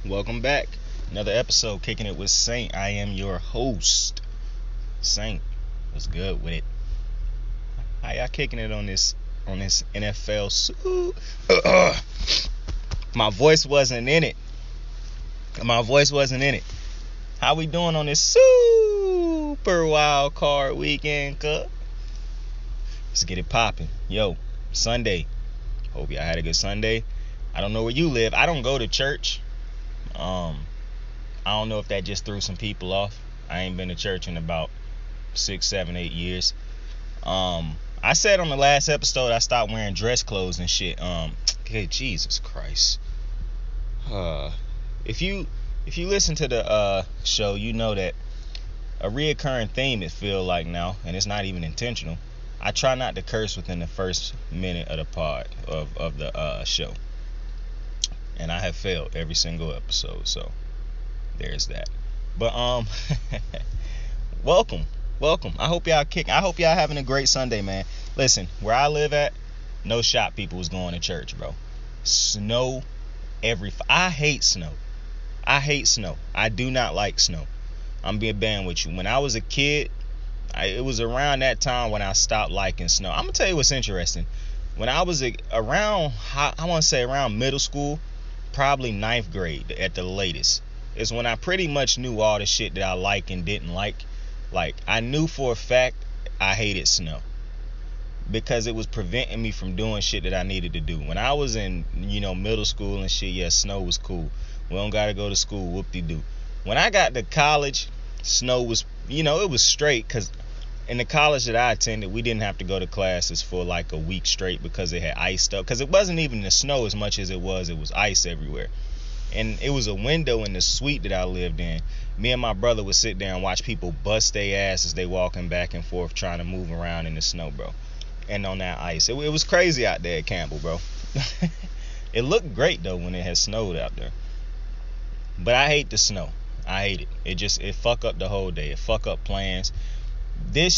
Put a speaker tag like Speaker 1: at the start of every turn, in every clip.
Speaker 1: Welcome back. Another episode, Kicking It with Saint. I am your host, Saint. What's good with it? How y'all kicking it on this NFL? My voice wasn't in it. How we doing on this super wild card weekend, cuz? Let's get it popping. Yo, Sunday. Hope y'all had a good Sunday. I don't know where you live. I don't go to church. I don't know if that just threw some people off. I ain't been to church in about 6, 7, 8 years. I said on the last episode I stopped wearing dress clothes and shit. Okay, Jesus Christ. If you listen to the show, you know that a reoccurring theme it feel like now, and it's not even intentional. I try not to curse within the first minute of the pod of the show. And I have failed every single episode, so there's that. But welcome. I hope y'all having a great Sunday, man. Listen, where I live at, no shop people was going to church, bro. Snow I hate snow. I do not like snow. I'm being banned with you. When I was a kid, it was around that time when I stopped liking snow. I'm gonna tell you what's interesting. When I was around middle school, probably 9th grade at the latest, is when I pretty much knew all the shit that I like and didn't like. Like, I knew for a fact I hated snow because it was preventing me from doing shit that I needed to do. When I was in, middle school and shit, yeah, snow was cool. We don't gotta go to school, whoop-de-doo. When I got to college, snow was, it was straight, because in the college that I attended, we didn't have to go to classes for like a week straight because it had iced up. Because it wasn't even the snow as much as it was ice everywhere. And it was a window in the suite that I lived in. Me and my brother would sit there and watch people bust their ass as they walking back and forth trying to move around in the snow, bro. And on that ice. It was crazy out there at Campbell, bro. It looked great, though, when it had snowed out there. But I hate the snow. I hate it. It fuck up the whole day. It fuck up plans. The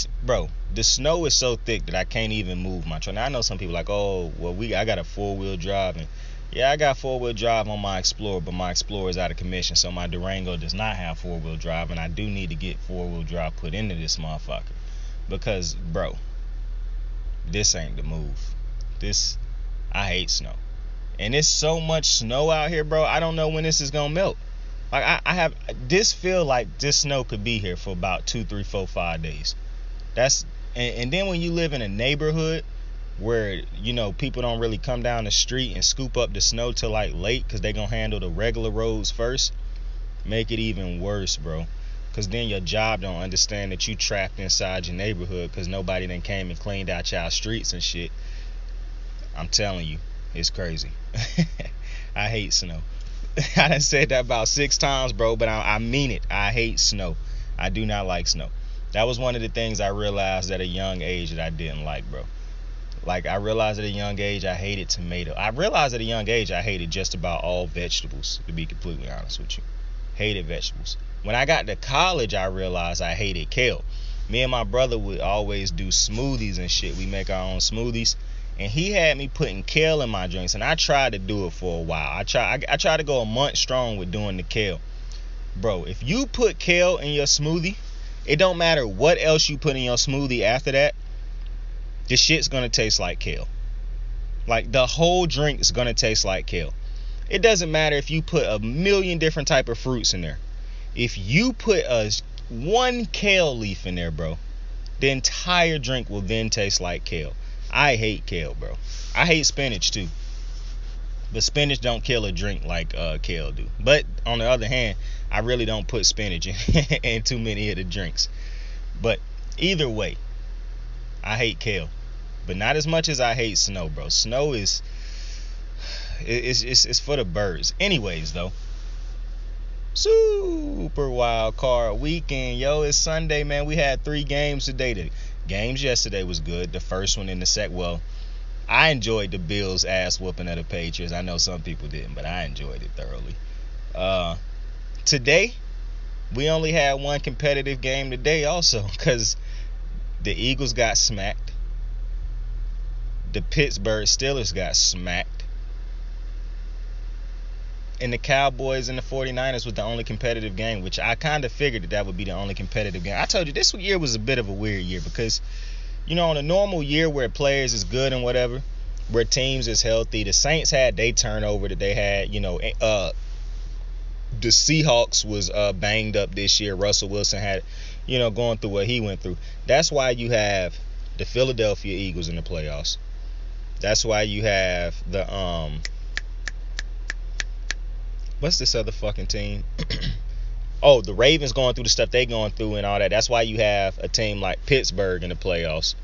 Speaker 1: snow is so thick that I can't even move my truck. Now, I know some people like, oh, well, I got a 4-wheel drive, and yeah, I got 4-wheel drive on my Explorer, but my Explorer is out of commission, so my Durango does not have 4-wheel drive, and I do need to get 4-wheel drive put into this motherfucker, because, bro, this ain't the move. I hate snow, and there's so much snow out here, bro. I don't know when this is gonna melt. Like, feel like this snow could be here for about 2, 3, 4, 5 days. And then when you live in a neighborhood where, people don't really come down the street and scoop up the snow till like late because they gonna handle the regular roads first, make it even worse, bro. Because then your job don't understand that you trapped inside your neighborhood because nobody then came and cleaned out y'all streets and shit. I'm telling you, it's crazy. I hate snow. I done said that about 6 times, bro, but I mean it. I hate snow. I do not like snow. That was one of the things I realized at a young age that I didn't like, bro. Like, I realized at a young age I hated tomato. I realized at a young age I hated just about all vegetables, to be completely honest with you. Hated vegetables. When I got to college, I realized I hated kale. Me and my brother would always do smoothies and shit. We make our own smoothies. And he had me putting kale in my drinks, and I tried to do it for a while. I tried to go a month strong with doing the kale. Bro, if you put kale in your smoothie, it don't matter what else you put in your smoothie after that, the shit's gonna taste like kale. Like, the whole drink is gonna taste like kale. It doesn't matter if you put a million different type of fruits in there. If you put one kale leaf in there, bro, the entire drink will then taste like kale. I hate kale, bro. I hate spinach too, but spinach don't kill a drink like kale do. But on the other hand, I really don't put spinach in too many of the drinks. But either way, I hate kale, but not as much as I hate snow, bro. Snow is it's for the birds. Anyways, though, super wild card weekend, yo. It's Sunday, man. We had 3 games today. The games yesterday was good. The first one in the second, well, I enjoyed the Bills' ass whooping of the Patriots. I know some people didn't, but I enjoyed it thoroughly. Today, we only had one competitive game today also, because the Eagles got smacked. The Pittsburgh Steelers got smacked. and the Cowboys and the 49ers was the only competitive game, which I kind of figured that would be the only competitive game. I told you this year was a bit of a weird year because, on a normal year where players is good and whatever, where teams is healthy, the Saints had their turnover that they had. The Seahawks was banged up this year. Russell Wilson had, going through what he went through. That's why you have the Philadelphia Eagles in the playoffs. That's why you have the what's this other fucking team? Oh, the Ravens going through the stuff they going through and all that. That's why you have a team like Pittsburgh in the playoffs,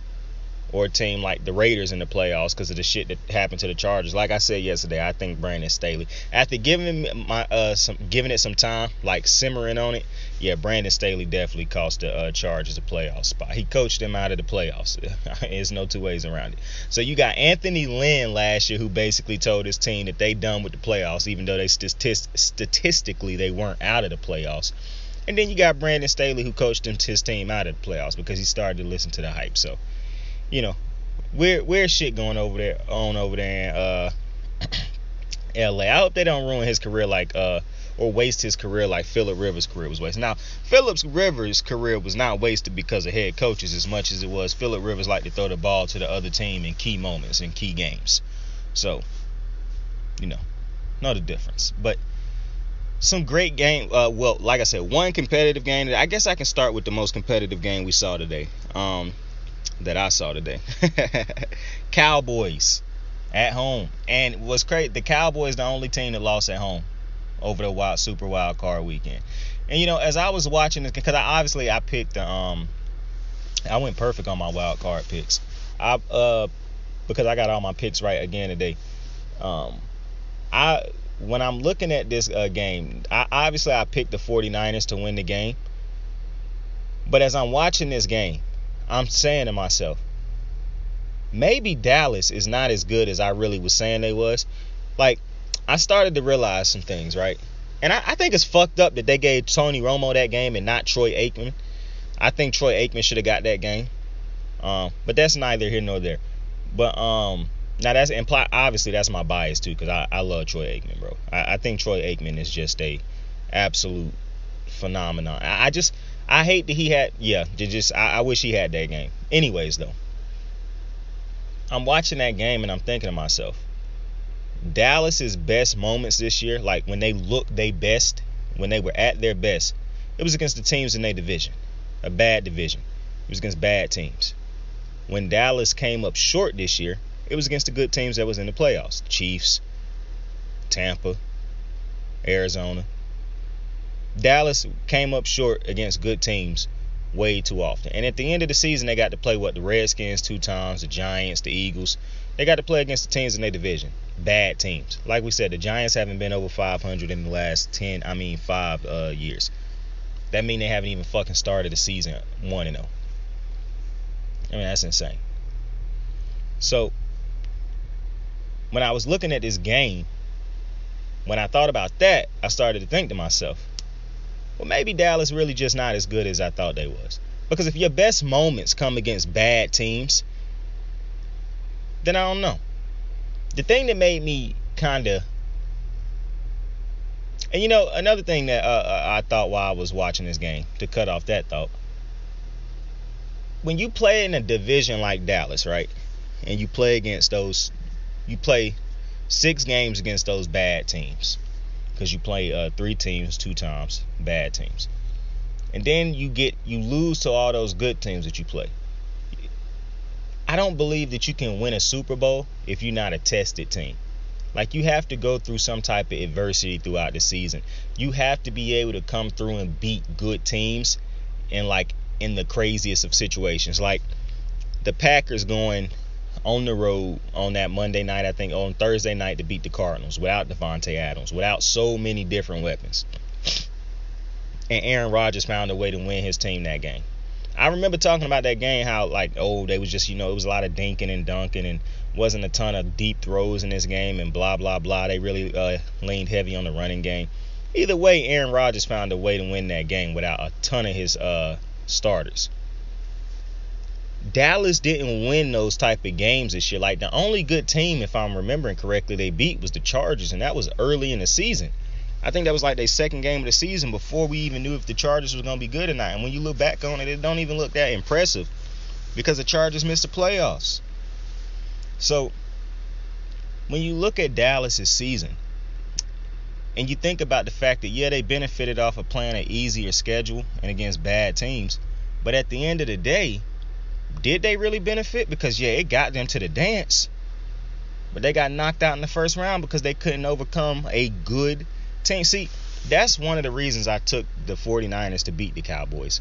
Speaker 1: or a team like the Raiders in the playoffs because of the shit that happened to the Chargers. Like I said yesterday, I think Brandon Staley, after giving it some time, like simmering on it, yeah, Brandon Staley definitely cost the Chargers a playoff spot. He coached them out of the playoffs. There's no two ways around it. So you got Anthony Lynn last year, who basically told his team that they done with the playoffs, even though they statistically they weren't out of the playoffs. And then you got Brandon Staley, who coached his team out of the playoffs because he started to listen to the hype. So, weird shit going over there in LA. I hope they don't ruin his career or waste his career like Phillip Rivers' career was wasted. Now, Phillip Rivers' career was not wasted because of head coaches as much as it was Phillip Rivers liked to throw the ball to the other team in key moments, in key games. So, know the difference. But some great game. Well, like I said, one competitive game. I guess I can start with the most competitive game we saw today. That I saw today. Cowboys at home. And what's crazy, the Cowboys the only team that lost at home over the Super Wild Card weekend. And as I was watching this, because I picked I went perfect on my wild card picks. Because I got all my picks right again today. When I'm looking at this game, I picked the 49ers to win the game. But as I'm watching this game, I'm saying to myself, maybe Dallas is not as good as I really was saying they was. Like, I started to realize some things, right? And I think it's fucked up that they gave Tony Romo that game and not Troy Aikman. I think Troy Aikman should have got that game. But that's neither here nor there. But now that's implied. Obviously, that's my bias too, because I love Troy Aikman, bro. I think Troy Aikman is just a absolute phenomenon. I hate that he had. Yeah, I wish he had that game. Anyways, though, I'm watching that game and I'm thinking to myself, Dallas's best moments this year, like when they looked their best, when they were at their best, it was against the teams in their division, a bad division. It was against bad teams. When Dallas came up short this year, it was against the good teams that was in the playoffs. Chiefs, Tampa, Arizona. Dallas came up short against good teams way too often. And at the end of the season, they got to play the Redskins 2 times, the Giants, the Eagles. They got to play against the teams in their division. Bad teams. Like we said, the Giants haven't been over 500 in the last 5 years. That means they haven't even fucking started the season 1-0. I mean, that's insane. So, when I was looking at this game, when I thought about that, I started to think to myself, well, maybe Dallas really just not as good as I thought they was. Because if your best moments come against bad teams, then I don't know. The thing that made me kind of... And another thing that I thought while I was watching this game, to cut off that thought, when you play in a division like Dallas, right, and you play 6 games against those bad teams, because you play 3 teams 2 times, bad teams, and then you lose to all those good teams that you play. I don't believe that you can win a Super Bowl if you're not a tested team. Like, you have to go through some type of adversity throughout the season. You have to be able to come through and beat good teams in the craziest of situations. Like the Packers going on the road on that Monday night, I think on Thursday night, to beat the Cardinals without Devontae Adams, without so many different weapons. And Aaron Rodgers found a way to win his team that game. I remember talking about that game, how they was just, it was a lot of dinking and dunking and wasn't a ton of deep throws in this game and blah, blah, blah. They really leaned heavy on the running game. Either way, Aaron Rodgers found a way to win that game without a ton of his starters. Dallas didn't win those type of games this year. Like, the only good team, if I'm remembering correctly, they beat was the Chargers, and that was early in the season. I think that was like their second game of the season before we even knew if the Chargers was going to be good or not. And when you look back on it, it don't even look that impressive because the Chargers missed the playoffs. So when you look at Dallas' season and you think about the fact that, yeah, they benefited off of playing an easier schedule and against bad teams, but at the end of the day, did they really benefit? Because, yeah, it got them to the dance, but they got knocked out in the first round because they couldn't overcome a good team. See, that's one of the reasons I took the 49ers to beat the Cowboys.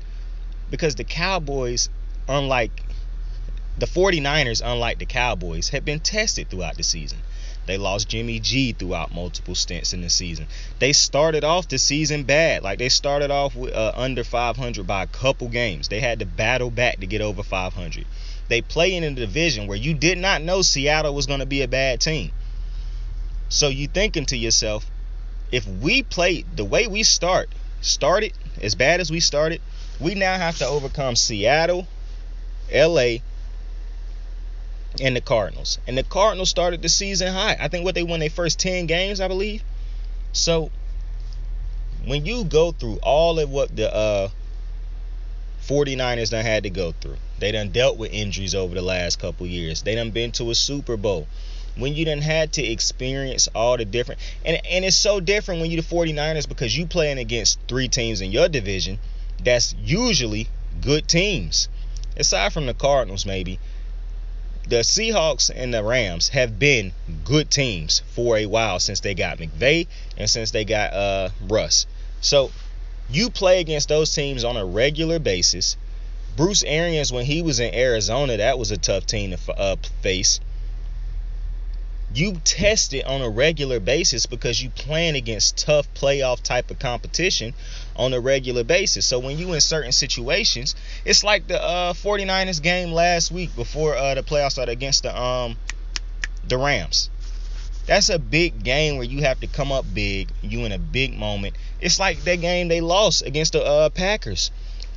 Speaker 1: Because the Cowboys, unlike the 49ers, unlike the Cowboys, have been tested throughout the season. They lost Jimmy G throughout multiple stints in the season. They started off the season bad. Like, they started off with under 500 by a couple games. They had to battle back to get over 500. They play in a division where you did not know Seattle was going to be a bad team. So you thinking to yourself, if we play the way we started as bad as we started, we now have to overcome Seattle, LA, and the Cardinals. And the Cardinals started the season high. I think they won their first 10 games, I believe. So when you go through all of what the 49ers done had to go through, they done dealt with injuries over the last couple years. They done been to a Super Bowl. When you done had to experience all the different, and it's so different when you the 49ers because you playing against three teams in your division that's usually good teams. Aside from the Cardinals, maybe, the Seahawks and the Rams have been good teams for a while since they got McVay and since they got Russ. So you play against those teams on a regular basis. Bruce Arians, when he was in Arizona, that was a tough team to face. You test it on a regular basis because you playing against tough playoff type of competition on a regular basis. So when you in certain situations, it's like the 49ers game last week before the playoffs started against the Rams. That's a big game where you have to come up big. You in a big moment. It's like that game they lost against the Packers.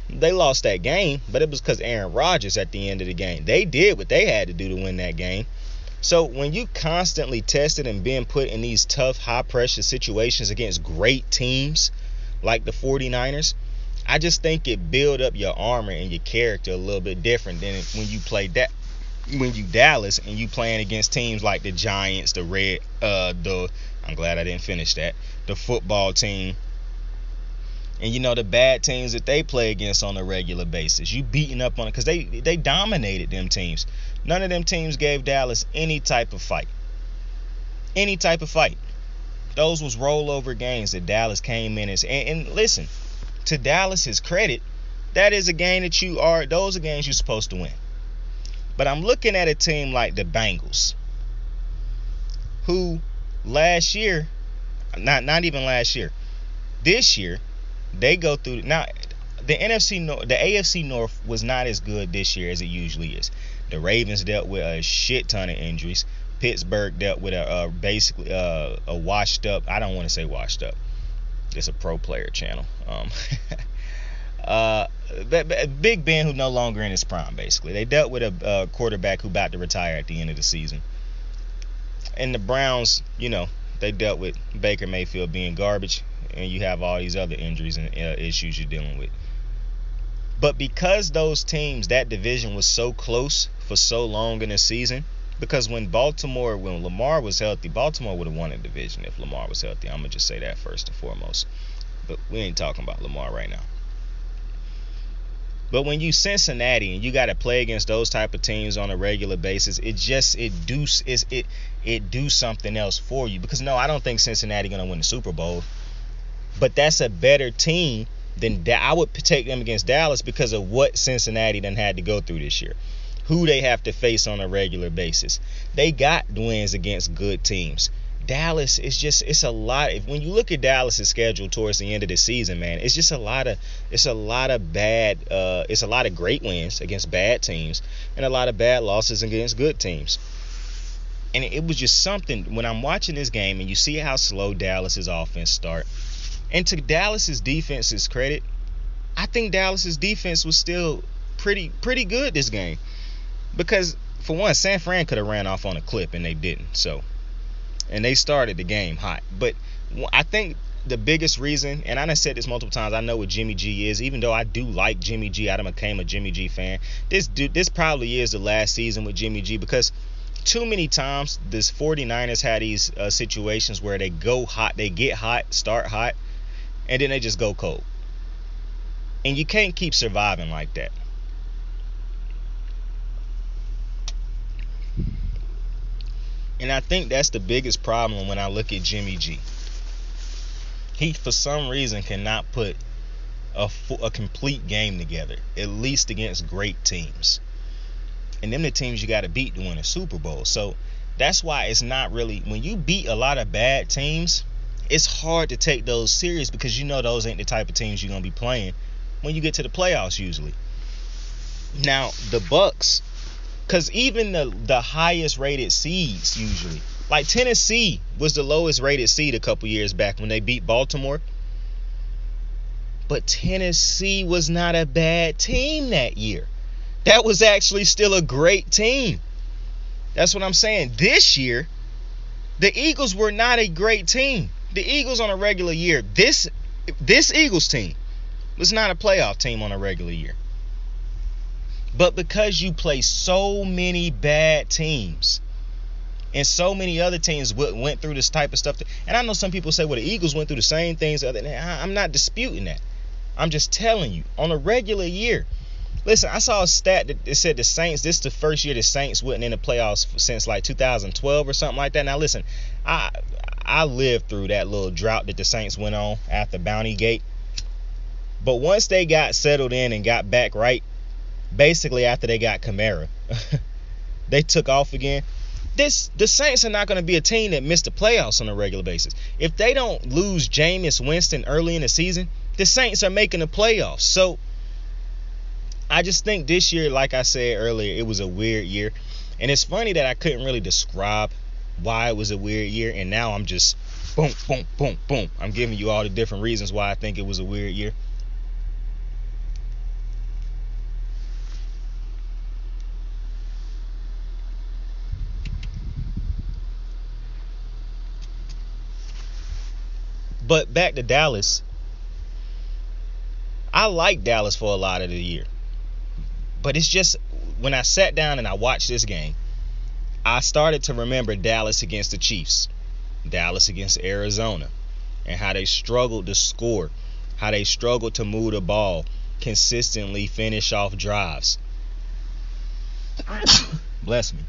Speaker 1: They lost that game, but it was because Aaron Rodgers at the end of the game. They did what they had to do to win that game. So when you constantly tested and being put in these tough, high-pressure situations against great teams like the 49ers, I just think it build up your armor and your character a little bit different than when you play that. When you Dallas and you playing against teams like the Giants, I'm glad I didn't finish that, the football team, and the bad teams that they play against on a regular basis. You beating up on it because they dominated them teams. None of them teams gave Dallas any type of fight. Any type of fight. Those was rollover games that Dallas came in and listen, to Dallas's credit, that is a game that those are games you're supposed to win. But I'm looking at a team like the Bengals, who last year, not even last year, this year, they go through. Now, the AFC North was not as good this year as it usually is. The Ravens dealt with a shit ton of injuries. Pittsburgh dealt with basically a washed up. I don't want to say washed up. It's a pro player channel. Big Ben, who no longer in his prime, basically. They dealt with a quarterback who about to retire at the end of the season. And the Browns, they dealt with Baker Mayfield being garbage, and you have all these other injuries and issues you're dealing with. But because those teams, that division was so close for so long in the season, because when Lamar was healthy, Baltimore would have won the division if Lamar was healthy. I'm going to just say that first and foremost. But we ain't talking about Lamar right now. But when you Cincinnati and you got to play against those type of teams on a regular basis, it do something else for you. Because no, I don't think Cincinnati going to win the Super Bowl. But that's a better team than I would take them against Dallas because of what Cincinnati done had to go through this year. Who they have to face on a regular basis. They got wins against good teams. Dallas is it's a lot. When you look at Dallas' schedule towards the end of the season, man, it's just a lot of great wins against bad teams and a lot of bad losses against good teams. And it was just something when I'm watching this game and you see how slow Dallas's offense start. And to Dallas's defense's credit, I think Dallas's defense was still pretty good this game. Because for one, San Fran could have ran off on a clip and they didn't. And they started the game hot. But I think the biggest reason, and I done said this multiple times, I know what Jimmy G is. Even though I do like Jimmy G, I done became a Jimmy G fan. This probably is the last season with Jimmy G, because too many times this 49ers had these situations where they go hot, they get hot, start hot, and then they just go cold. And you can't keep surviving like that. And I think that's the biggest problem when I look at Jimmy G. He, for some reason, cannot put a complete game together, at least against great teams. And them the teams you got to beat to win a Super Bowl. So that's why it's not really, when you beat a lot of bad teams, it's hard to take those serious, because you know those ain't the type of teams you're going to be playing when you get to the playoffs usually. Now, the Bucks, because even the highest rated seeds usually, like Tennessee was the lowest rated seed a couple years back when they beat Baltimore. But Tennessee was not a bad team that year. That was actually still a great team. That's what I'm saying. This year, the Eagles were not a great team. The Eagles on a regular year, this Eagles team was not a playoff team on a regular year. But because you play so many bad teams, and so many other teams went through this type of stuff. And I know some people say, well, the Eagles went through the same things. I'm not disputing that. I'm just telling you, on a regular year. Listen, I saw a stat that said the Saints, this is the first year the Saints wasn't in the playoffs since like 2012 or something like that. Now, listen, I lived through that little drought that the Saints went on after Bounty Gate. But once they got settled in and got back right, basically after they got Kamara, they took off again. The Saints are not going to be a team that missed the playoffs on a regular basis. If they don't lose Jameis Winston early in the season, the Saints are making the playoffs. So I just think this year, like I said earlier, it was a weird year. And it's funny that I couldn't really describe why it was a weird year. And now I'm just boom, boom, boom, boom. I'm giving you all the different reasons why I think it was a weird year. But back to Dallas. I like Dallas for a lot of the year. But it's just, when I sat down and I watched this game, I started to remember Dallas against the Chiefs, Dallas against Arizona, and how they struggled to score, how they struggled to move the ball, consistently finish off drives. Bless me.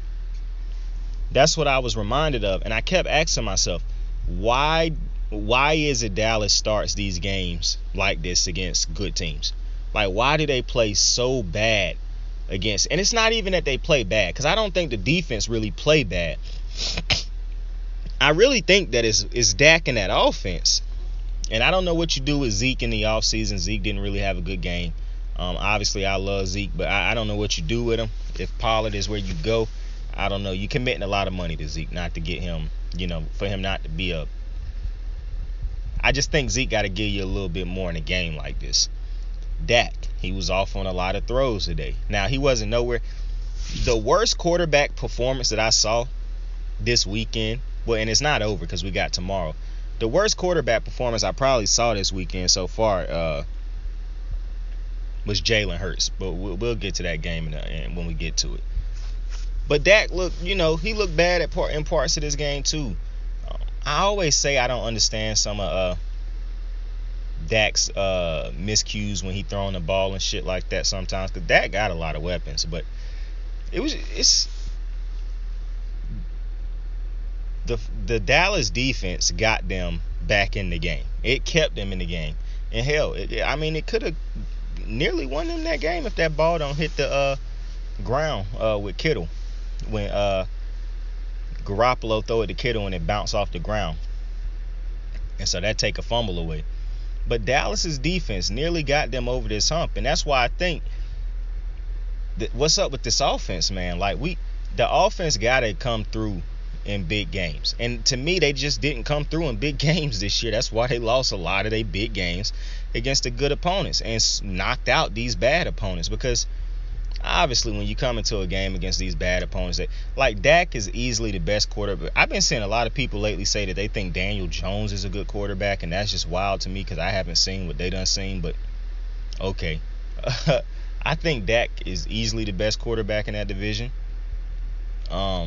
Speaker 1: That's what I was reminded of. And I kept asking myself, why is it Dallas starts these games like this against good teams? Like, why do they play so bad against? And it's not even that they play bad, because I don't think the defense really play bad. I really think that it's Dak in that offense. And I don't know what you do with Zeke in the offseason. Zeke didn't really have a good game. Obviously, I love Zeke, but I don't know what you do with him. If Pollard is where you go, I don't know. You're committing a lot of money to Zeke not to get him, for him not to be a... I just think Zeke got to give you a little bit more in a game like this. Dak, he was off on a lot of throws today. Now, he wasn't nowhere. The worst quarterback performance that I saw this weekend, well, and it's not over because we got tomorrow. The worst quarterback performance I probably saw this weekend so far was Jalen Hurts. But we'll get to that game when we get to it. But Dak looked, he looked bad in parts of this game too. I always say I don't understand some of Dak's miscues when he throwing the ball and shit like that sometimes, because Dak got a lot of weapons, but it's the Dallas defense got them back in the game. It kept them in the game, and hell, it could have nearly won them that game if that ball don't hit the ground with Kittle when Garoppolo throw it to Kittle and it bounce off the ground. And so that take a fumble away. But Dallas's defense nearly got them over this hump. And that's why I think what's up with this offense, man? Like, the offense got to come through in big games. And to me, they just didn't come through in big games this year. That's why they lost a lot of their big games against the good opponents and knocked out these bad opponents. Because Obviously, when you come into a game against these bad opponents, like Dak is easily the best quarterback. I've been seeing a lot of people lately say that they think Daniel Jones is a good quarterback, and that's just wild to me because I haven't seen what they done seen. But okay, I think Dak is easily the best quarterback in that division. Now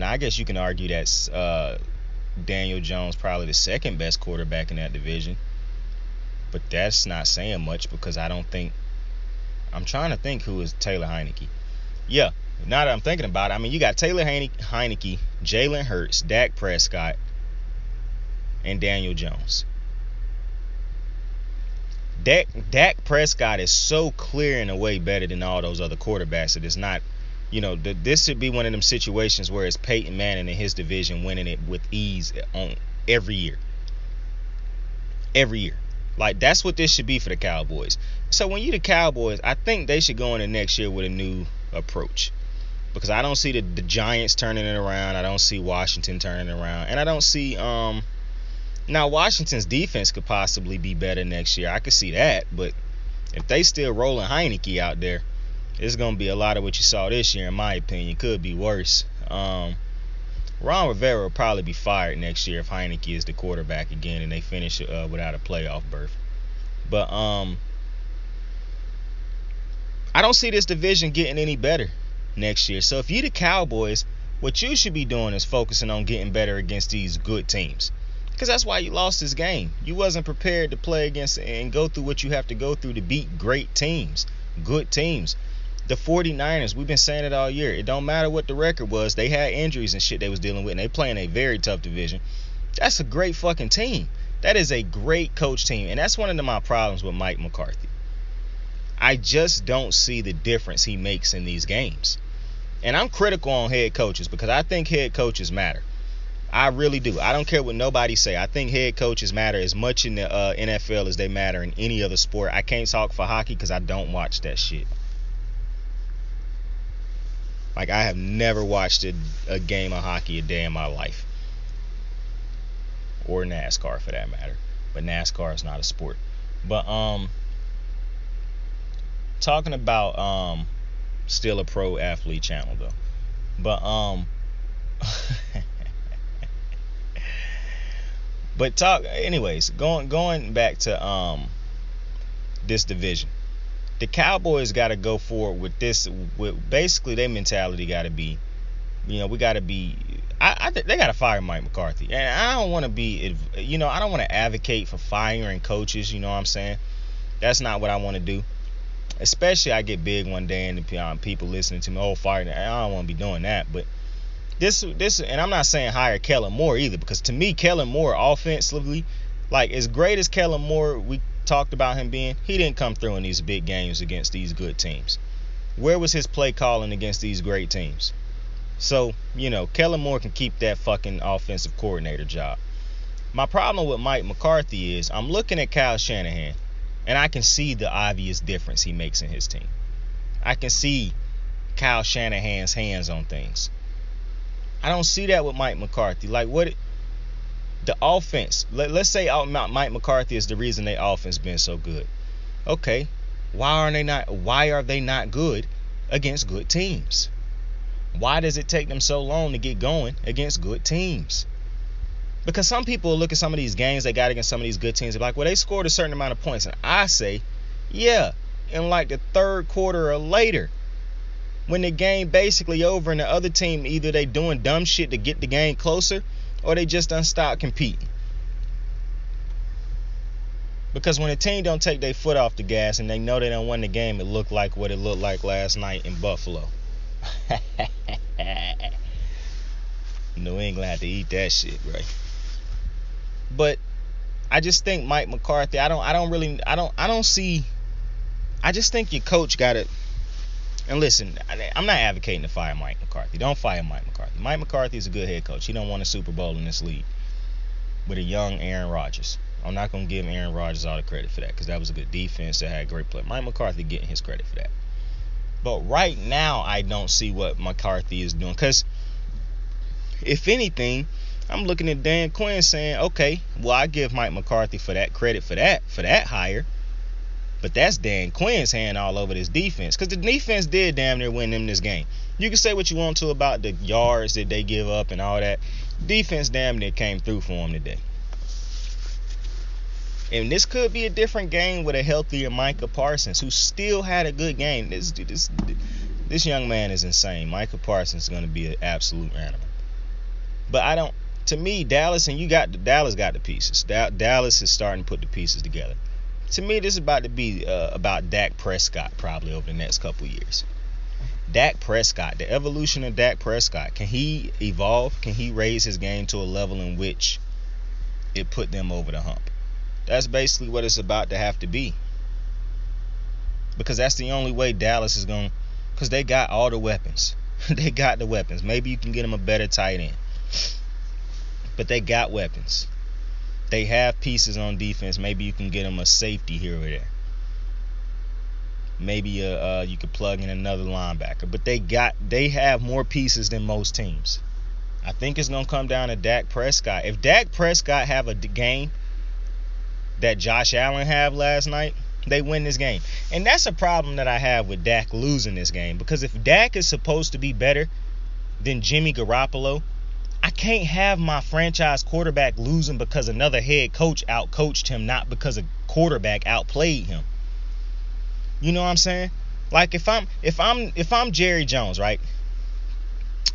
Speaker 1: I guess you can argue that's Daniel Jones probably the second best quarterback in that division, but that's not saying much because I don't think. I'm trying to think who is Taylor Heineke. Yeah, now that I'm thinking about it, I mean, you got Taylor Heineke, Jalen Hurts, Dak Prescott, and Daniel Jones. Dak Prescott is so clear in a way better than all those other quarterbacks that it's not, this should be one of them situations where it's Peyton Manning in his division winning it with ease on every year. Every year. Like, that's what this should be for the Cowboys. So when you the Cowboys, I think they should go into next year with a new approach. Because I don't see the Giants turning it around. I don't see Washington turning it around. And I don't see now Washington's defense could possibly be better next year. I could see that. But if they still rolling Heineke out there, it's going to be a lot of what you saw this year, in my opinion. Could be worse. Ron Rivera will probably be fired next year if Heineke is the quarterback again and they finish without a playoff berth. But I don't see this division getting any better next year. So if you're the Cowboys, what you should be doing is focusing on getting better against these good teams. Because that's why you lost this game. You wasn't prepared to play against and go through what you have to go through to beat great teams, good teams. The 49ers, we've been saying it all year. It don't matter what the record was. They had injuries and shit they was dealing with, and they play in a very tough division. That's a great fucking team. That is a great coach team, and that's one of my problems with Mike McCarthy. I just don't see the difference he makes in these games. And I'm critical on head coaches because I think head coaches matter. I really do. I don't care what nobody say. I think head coaches matter as much in the NFL as they matter in any other sport. I can't talk for hockey because I don't watch that shit. Like, I have never watched a game of hockey a day in my life. Or NASCAR, for that matter. But NASCAR is not a sport. But, talking about, still a pro athlete channel, though. But, anyways, going back to, this division. The Cowboys got to go forward with this. With basically, their mentality got to be, we got to be. I think they got to fire Mike McCarthy, and I don't want to be, I don't want to advocate for firing coaches. You know what I'm saying? That's not what I want to do. Especially, I get big one day and people listening to me, fire. I don't want to be doing that. But this, and I'm not saying hire Kellen Moore either, because to me, Kellen Moore offensively, like as great as Kellen Moore we talked about him being, he didn't come through in these big games against these good teams. Where was his play calling against these great teams? So, Kellen Moore can keep that fucking offensive coordinator job. My problem with Mike McCarthy is I'm looking at Kyle Shanahan, and I can see the obvious difference he makes in his team. I can see Kyle Shanahan's hands on things. I don't see that with Mike McCarthy. Like, the offense, let's say Mike McCarthy is the reason their offense been so good. Okay, why are they not good against good teams? Why does it take them so long to get going against good teams? Because some people look at some of these games they got against some of these good teams and be like, well, they scored a certain amount of points. And I say, yeah, in like the third quarter or later, when the game basically over and the other team, either they doing dumb shit to get the game closer, or they just done stop competing. Because when a team don't take their foot off the gas and they know they don't win the game, it looked like what it looked like last night in Buffalo. New England had to eat that shit, right? But I just think Mike McCarthy, I just think your coach got to. And listen, I'm not advocating to fire Mike McCarthy. Don't fire Mike McCarthy. Mike McCarthy is a good head coach. He don't want a Super Bowl in this league with a young Aaron Rodgers. I'm not going to give Aaron Rodgers all the credit for that because that was a good defense that had great play. Mike McCarthy getting his credit for that. But right now, I don't see what McCarthy is doing. Because if anything, I'm looking at Dan Quinn saying, okay, well, I give Mike McCarthy for that credit for that hire. But that's Dan Quinn's hand all over this defense, because the defense did damn near win them this game. You can say what you want to about the yards that they give up and all that. Defense damn near came through for them today. And this could be a different game with a healthier Micah Parsons, who still had a good game. This young man is insane. Micah Parsons is going to be an absolute animal. But to me, Dallas got the pieces. Dallas is starting to put the pieces together. To me, this is about to be about Dak Prescott probably over the next couple years. Dak Prescott, the evolution of Dak Prescott. Can he evolve? Can he raise his game to a level in which it put them over the hump? That's basically what it's about to have to be. Because that's the only way Dallas is going. Because they got all the weapons. They got the weapons. Maybe you can get them a better tight end. But they got weapons. They have pieces on defense. Maybe you can get them a safety here or there. Maybe you could plug in another linebacker. But they have more pieces than most teams. I think it's going to come down to Dak Prescott. If Dak Prescott have a game that Josh Allen had last night, they win this game. And that's a problem that I have with Dak losing this game. Because if Dak is supposed to be better than Jimmy Garoppolo, I can't have my franchise quarterback losing because another head coach outcoached him, not because a quarterback outplayed him. You know what I'm saying? Like if I'm Jerry Jones, right?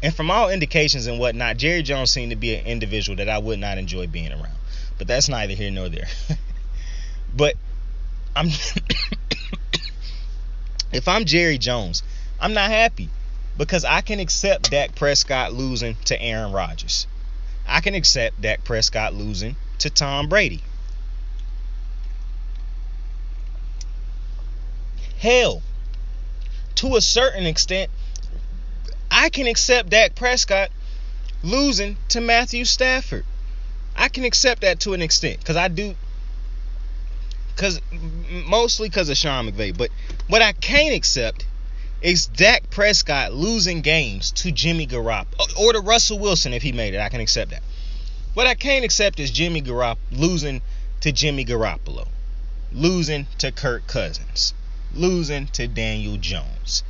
Speaker 1: And from all indications and whatnot, Jerry Jones seemed to be an individual that I would not enjoy being around. But that's neither here nor there. But if I'm Jerry Jones, I'm not happy. Because I can accept Dak Prescott losing to Aaron Rodgers. I can accept Dak Prescott losing to Tom Brady. Hell, to a certain extent, I can accept Dak Prescott losing to Matthew Stafford. I can accept that to an extent. Mostly because of Sean McVay. But what I can't accept is Dak Prescott losing games to Jimmy Garoppolo or to Russell Wilson. If he made it, I can accept that. What I can't accept is Jimmy Garoppolo losing to Jimmy Garoppolo, losing to Kirk Cousins, losing to Daniel Jones,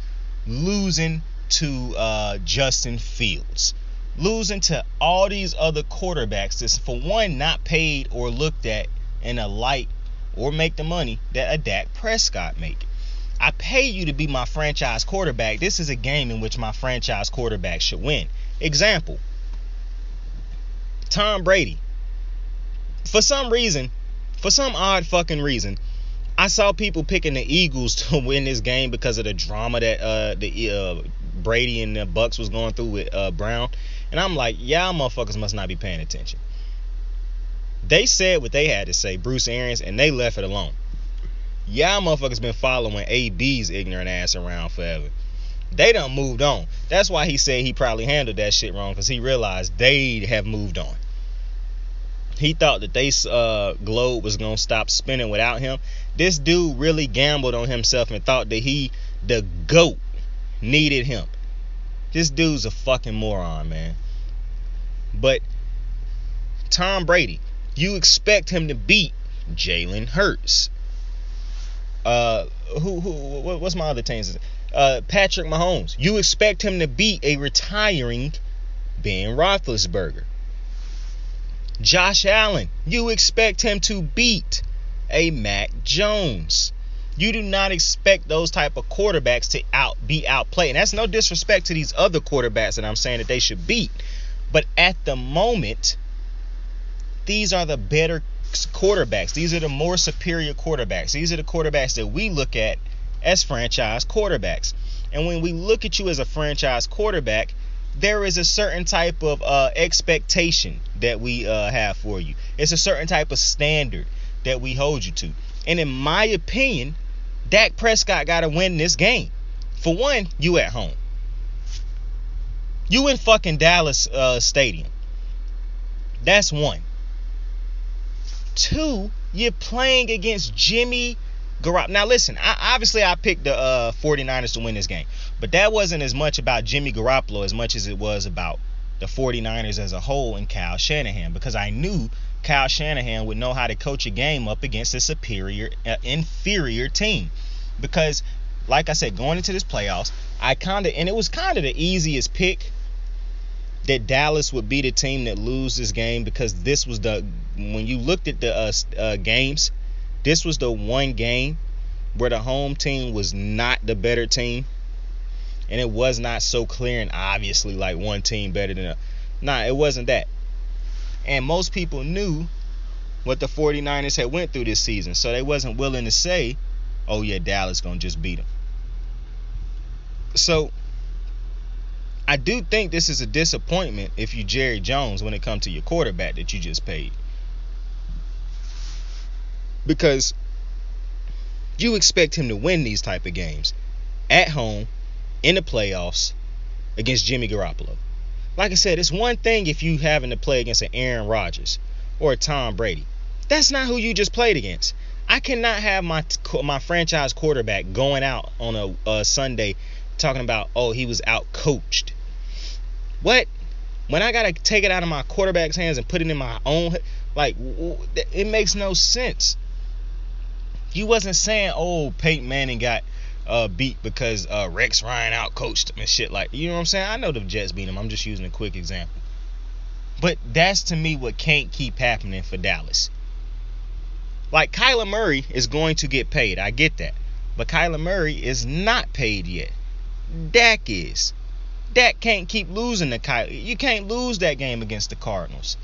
Speaker 1: losing to Justin Fields, losing to all these other quarterbacks that's, for one, not paid or looked at in a light or make the money that a Dak Prescott make. I pay you to be my franchise quarterback. This is a game in which my franchise quarterback should win. Example, Tom Brady. For some odd fucking reason, I saw people picking the Eagles to win this game because of the drama that Brady and the Bucks was going through with Brown. And I'm like, y'all motherfuckers must not be paying attention. They said what they had to say, Bruce Arians, and they left it alone. Y'all motherfuckers been following AB's ignorant ass around forever. They done moved on. That's why he said he probably handled that shit wrong, because he realized they have moved on. He thought that they globe was going to stop spinning without him. This dude really gambled on himself and thought that the GOAT, needed him. This dude's a fucking moron, man. But Tom Brady, you expect him to beat Jalen Hurts. What's my other teams? Patrick Mahomes. You expect him to beat a retiring Ben Roethlisberger. Josh Allen. You expect him to beat a Mac Jones. You do not expect those type of quarterbacks to be outplayed. And that's no disrespect to these other quarterbacks that I'm saying that they should beat. But at the moment, these are the better quarterbacks. These are the more superior quarterbacks. These are the quarterbacks that we look at as franchise quarterbacks. And when we look at you as a franchise quarterback, there is a certain type of expectation that we have for you. It's a certain type of standard that we hold you to. And in my opinion, Dak Prescott got to win this game. For one, you at home. You in fucking Dallas Stadium. That's one. Two, you're playing against Jimmy Garoppolo. Now listen, I picked the 49ers to win this game. But that wasn't as much about Jimmy Garoppolo as much as it was about the 49ers as a whole and Kyle Shanahan, because I knew Kyle Shanahan would know how to coach a game up against a inferior team. Because, like I said, going into this playoffs, and it was kind of the easiest pick that Dallas would be the team that lose this game, because this was when you looked at the games, this was the one game where the home team was not the better team, and it was not so clear and obviously like one team better than it wasn't that. And most people knew what the 49ers had went through this season, so they wasn't willing to say, oh yeah, Dallas gonna just beat them. So I do think this is a disappointment if you Jerry Jones when it comes to your quarterback that you just paid. Because you expect him to win these type of games at home, in the playoffs, against Jimmy Garoppolo. Like I said, it's one thing if you having to play against an Aaron Rodgers or a Tom Brady. That's not who you just played against. I cannot have my franchise quarterback going out on a Sunday talking about, oh, he was out coached. What? When I gotta take it out of my quarterback's hands and put it in my own, like, it makes no sense. You wasn't saying, oh, Peyton Manning got beat because Rex Ryan out coached him and shit, like, you know what I'm saying? I know the Jets beat him. I'm just using a quick example. But that's to me what can't keep happening for Dallas. Like, Kyler Murray is going to get paid. I get that. But Kyler Murray is not paid yet. Dak is. Dak can't keep losing to Kyler. You can't lose that game against the Cardinals.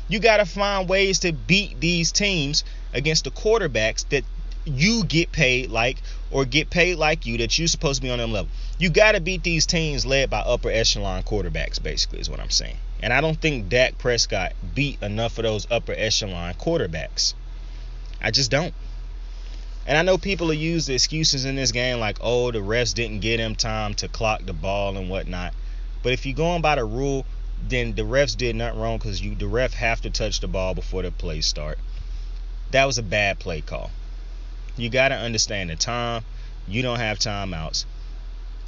Speaker 1: You got to find ways to beat these teams against the quarterbacks that you get paid like, or get paid like you, that you're supposed to be on them level. You got to beat these teams led by upper echelon quarterbacks, basically, is what I'm saying. And I don't think Dak Prescott beat enough of those upper echelon quarterbacks. I just don't. And I know people will use the excuses in this game like, oh, the refs didn't get him time to clock the ball and whatnot. But if you're going by the rule, then the refs did nothing wrong, because the ref have to touch the ball before the plays start. That was a bad play call. You got to understand the time. You don't have timeouts.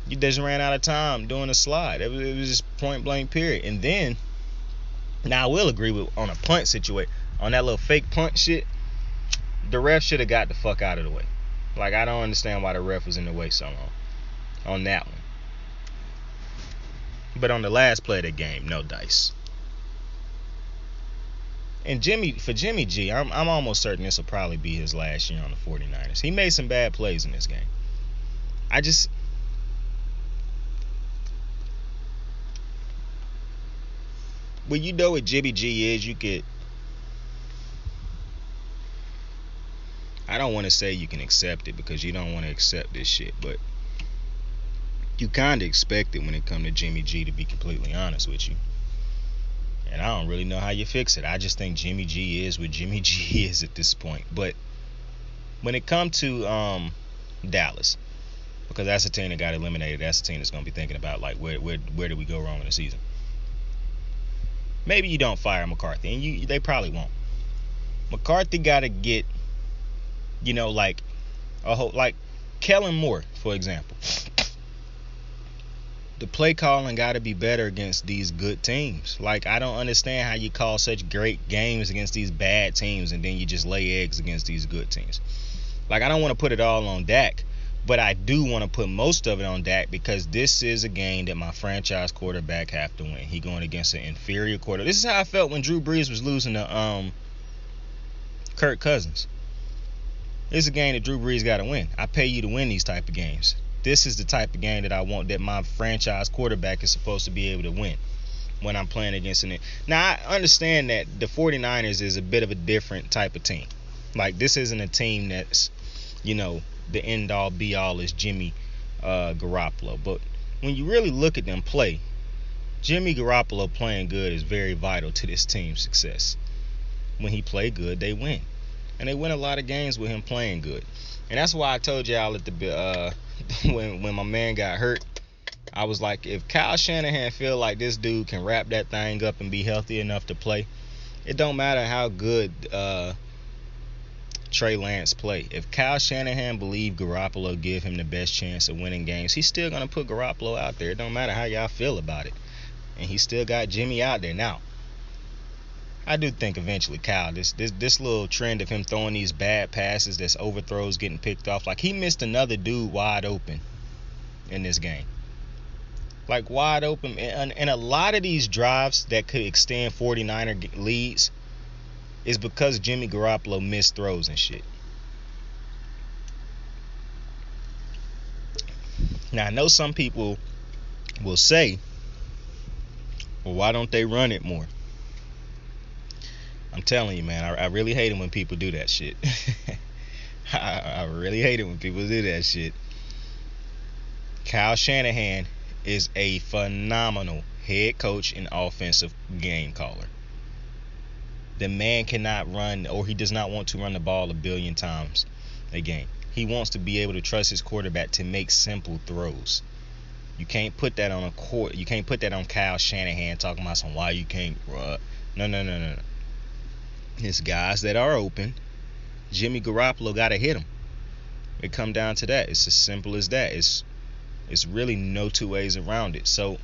Speaker 1: You just ran out of time doing the slide. It was just point blank period. And then, now I will agree with on a punt situation, on that little fake punt shit, the ref should have got the fuck out of the way. Like, I don't understand why the ref was in the way so long on that one. But on the last play of the game, no dice. And for Jimmy G, I'm almost certain this will probably be his last year on the 49ers. He made some bad plays in this game. Well, you know what Jimmy G is, I don't want to say you can accept it, because you don't want to accept this shit, but you kind of expect it when it comes to Jimmy G, to be completely honest with you. And I don't really know how you fix it. I just think Jimmy G is what Jimmy G is at this point. But when it comes to Dallas, because that's a team that got eliminated, that's a team that's going to be thinking about, like, where did we go wrong in the season? Maybe you don't fire McCarthy, and they probably won't. McCarthy got to get, like Kellen Moore, for example. The play calling got to be better against these good teams. Like, I don't understand how you call such great games against these bad teams and then you just lay eggs against these good teams. Like, I don't want to put it all on Dak, but I do want to put most of it on Dak, because this is a game that my franchise quarterback have to win. He going against an inferior quarterback. This is how I felt when Drew Brees was losing to Kirk Cousins. This is a game that Drew Brees got to win. I pay you to win these type of games. This is the type of game that I want, that my franchise quarterback is supposed to be able to win when I'm playing against it. Now, I understand that the 49ers is a bit of a different type of team. Like, this isn't a team that's, the end-all, be-all is Jimmy Garoppolo. But when you really look at them play, Jimmy Garoppolo playing good is very vital to this team's success. When he play good, they win. And they win a lot of games with him playing good. And that's why I told y'all at the when my man got hurt, I was like, if Kyle Shanahan feel like this dude can wrap that thing up and be healthy enough to play, it don't matter how good Trey Lance play. If Kyle Shanahan believe Garoppolo give him the best chance of winning games, he's still going to put Garoppolo out there. It don't matter how y'all feel about it. and he still got Jimmy out there. Now, I do think eventually Kyle, this little trend of him throwing these bad passes, that's overthrows getting picked off, like he missed another dude wide open in this game. Like wide open, and a lot of these drives that could extend 49er leads is because Jimmy Garoppolo missed throws and shit. Now, I know some people will say, well, why don't they run it more? I'm telling you, man, I really hate it when people do that shit. I really hate it when people do that shit. Kyle Shanahan is a phenomenal head coach and offensive game caller. The man cannot run, or he does not want to run the ball a billion times a game. He wants to be able to trust his quarterback to make simple throws. You can't put that on You can't put that on Kyle Shanahan talking about some why you can't run. No. It's guys that are open. Jimmy Garoppolo got to hit him. It come down to that. It's as simple as that. It's really no two ways around it. So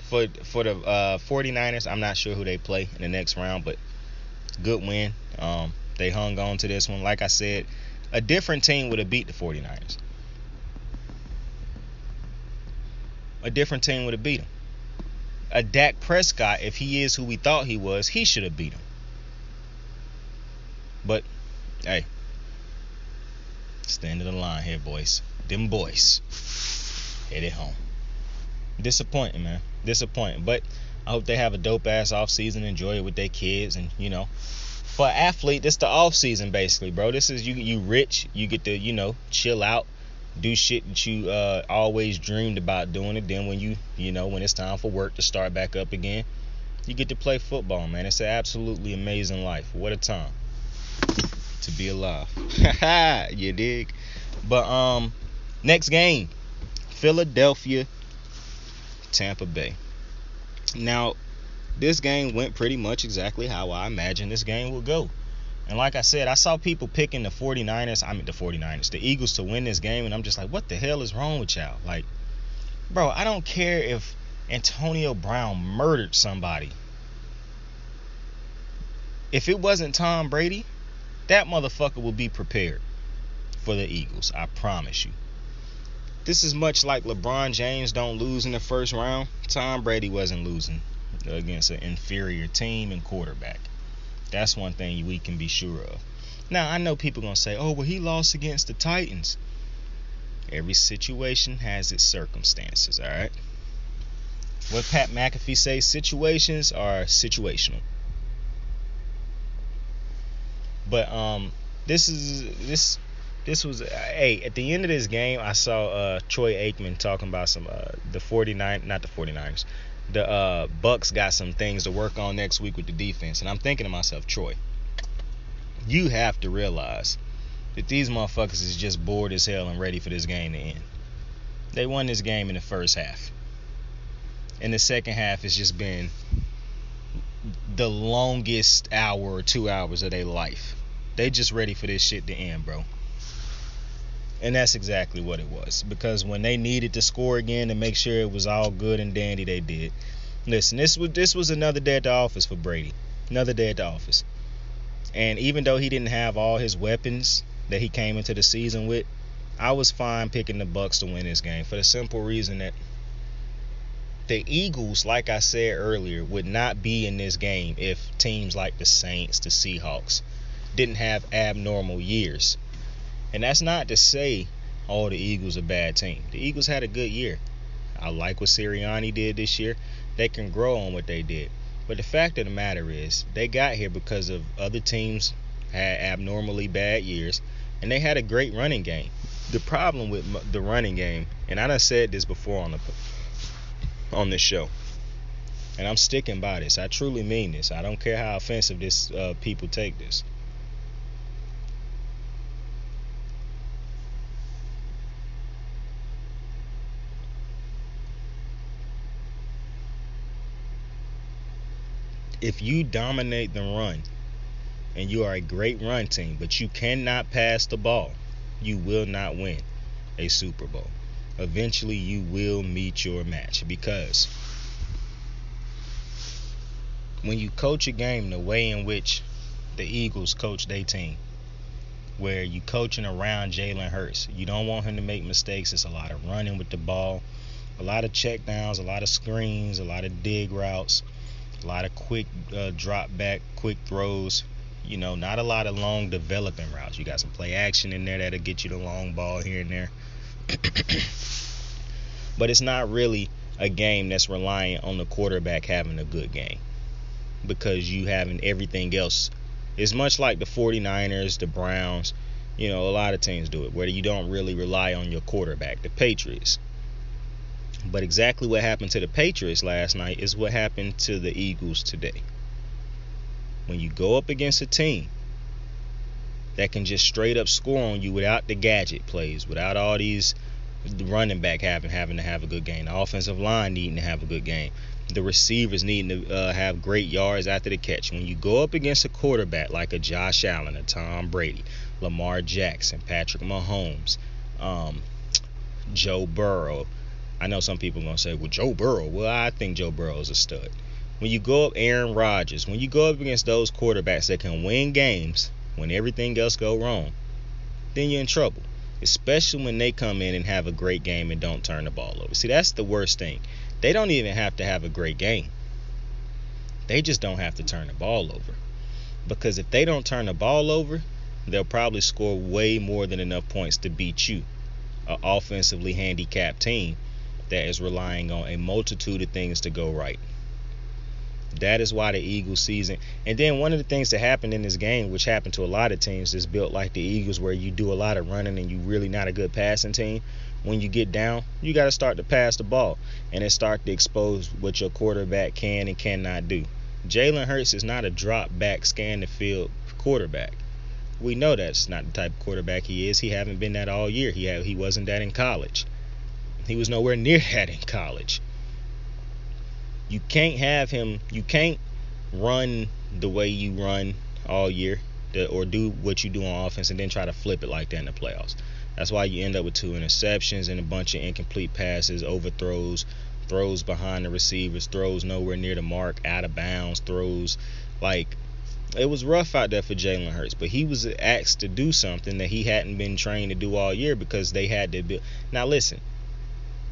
Speaker 1: for the 49ers, I'm not sure who they play in the next round, but good win. They hung on to this one. Like I said, a different team would have beat the 49ers. A different team would have beat them. A Dak Prescott, if he is who we thought he was, he should have beat him. But, hey, it's the end of the line here, boys. Them boys headed home. Disappointing, man. Disappointing. But I hope they have a dope-ass offseason, enjoy it with their kids, and, you know, for an athlete, this the offseason, basically, bro. This is you rich. You get to, you know, chill out, do shit that you always dreamed about doing it. Then when when it's time for work to start back up again, you get to play football, man. It's an absolutely amazing life. What a time to be alive. You dig? But next game, Philadelphia, Tampa Bay. Now, this game went pretty much exactly how I imagined this game would go. And like I said, I saw people picking the Eagles to win this game, and I'm just like, what the hell is wrong with y'all? Like, bro, I don't care if Antonio Brown murdered somebody. If it wasn't Tom Brady, that motherfucker will be prepared for the Eagles. I promise you. This is much like LeBron James don't lose in the first round. Tom Brady wasn't losing against an inferior team and quarterback. That's one thing we can be sure of. Now, I know people going to say, oh, well, he lost against the Titans. Every situation has its circumstances, all right? What Pat McAfee says, situations are situational. But this was at the end of this game, I saw Troy Aikman talking about some the Bucks got some things to work on next week with the defense. And I'm thinking to myself, Troy, you have to realize that these motherfuckers is just bored as hell and ready for this game to end. They won this game in the first half. In the second half, it's just been the longest hour or 2 hours of their life. They just ready for this shit to end, bro. And that's exactly what it was. Because when they needed to score again to make sure it was all good and dandy, they did. Listen, this was another day at the office for Brady. Another day at the office. And even though he didn't have all his weapons that he came into the season with, I was fine picking the Bucks to win this game for the simple reason that the Eagles, like I said earlier, would not be in this game if teams like the Saints, the Seahawks, didn't have abnormal years. And that's not to say, oh, the Eagles are a bad team. The Eagles had a good year. I like what Sirianni did this year. They can grow on what they did. But the fact of the matter is, they got here because of other teams had abnormally bad years, and they had a great running game. The problem with the running game, and I done said this before on this show, and I'm sticking by this. I truly mean this. I don't care how offensive this people take this. If you dominate the run and you are a great run team, but you cannot pass the ball, you will not win a Super Bowl. eventually you will meet your match. Because when you coach a game the way in which the Eagles coach their team, where you coaching around Jalen Hurts, you don't want him to make mistakes. It's a lot of running with the ball, a lot of check downs, a lot of screens, a lot of dig routes, a lot of quick drop back, quick throws. Not a lot of long developing routes. You got some play action in there that'll get you the long ball here and there. But it's not really a game that's relying on the quarterback having a good game, because you having everything else. It's much like the 49ers, the Browns, a lot of teams do it, where you don't really rely on your quarterback, the Patriots. But exactly what happened to the Patriots last night is what happened to the Eagles today. When you go up against a team that can just straight up score on you without the gadget plays, without all these, the running back having to have a good game, the offensive line needing to have a good game, the receivers needing to have great yards after the catch. When you go up against a quarterback like a Josh Allen, a Tom Brady, Lamar Jackson, Patrick Mahomes, Joe Burrow. I know some people are going to say, well, Joe Burrow. Well, I think Joe Burrow is a stud. When you go up Aaron Rodgers, when you go up against those quarterbacks that can win games when everything else go wrong, then you're in trouble. Especially when they come in and have a great game and don't turn the ball over. See, that's the worst thing. They don't even have to have a great game. They just don't have to turn the ball over. Because if they don't turn the ball over, they'll probably score way more than enough points to beat you, an offensively handicapped team that is relying on a multitude of things to go right. That is why the Eagles season. And then one of the things that happened in this game, which happened to a lot of teams that's built like the Eagles, where you do a lot of running and you really not a good passing team, when you get down, you got to start to pass the ball. And it start to expose what your quarterback can and cannot do. Jalen Hurts is not a drop back, scan the field quarterback. We know that's not the type of quarterback he is. He haven't been that all year. He wasn't that in college. He was nowhere near that in college. You can't have him. You can't run the way you run all year, or do what you do on offense and then try to flip it like that in the playoffs. That's why you end up with 2 interceptions and a bunch of incomplete passes, overthrows, throws behind the receivers, throws nowhere near the mark, out of bounds, throws. Like, it was rough out there for Jalen Hurts, but he was asked to do something that he hadn't been trained to do all year, because they had to build. Now listen,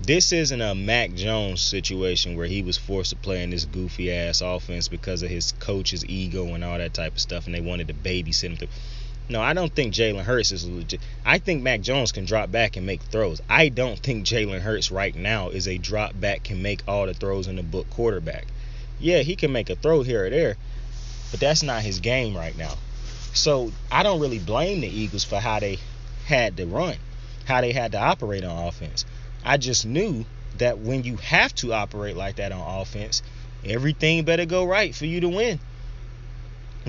Speaker 1: this isn't a Mac Jones situation where he was forced to play in this goofy ass offense because of his coach's ego and all that type of stuff, and they wanted to babysit him. No, I don't think Jalen Hurts is legit. I think Mac Jones can drop back and make throws. I don't think Jalen Hurts right now is a drop back, can make all the throws in the book quarterback. Yeah, he can make a throw here or there, but that's not his game right now. So I don't really blame the Eagles for how they had to run, how they had to operate on offense. I just knew that when you have to operate like that on offense, everything better go right for you to win.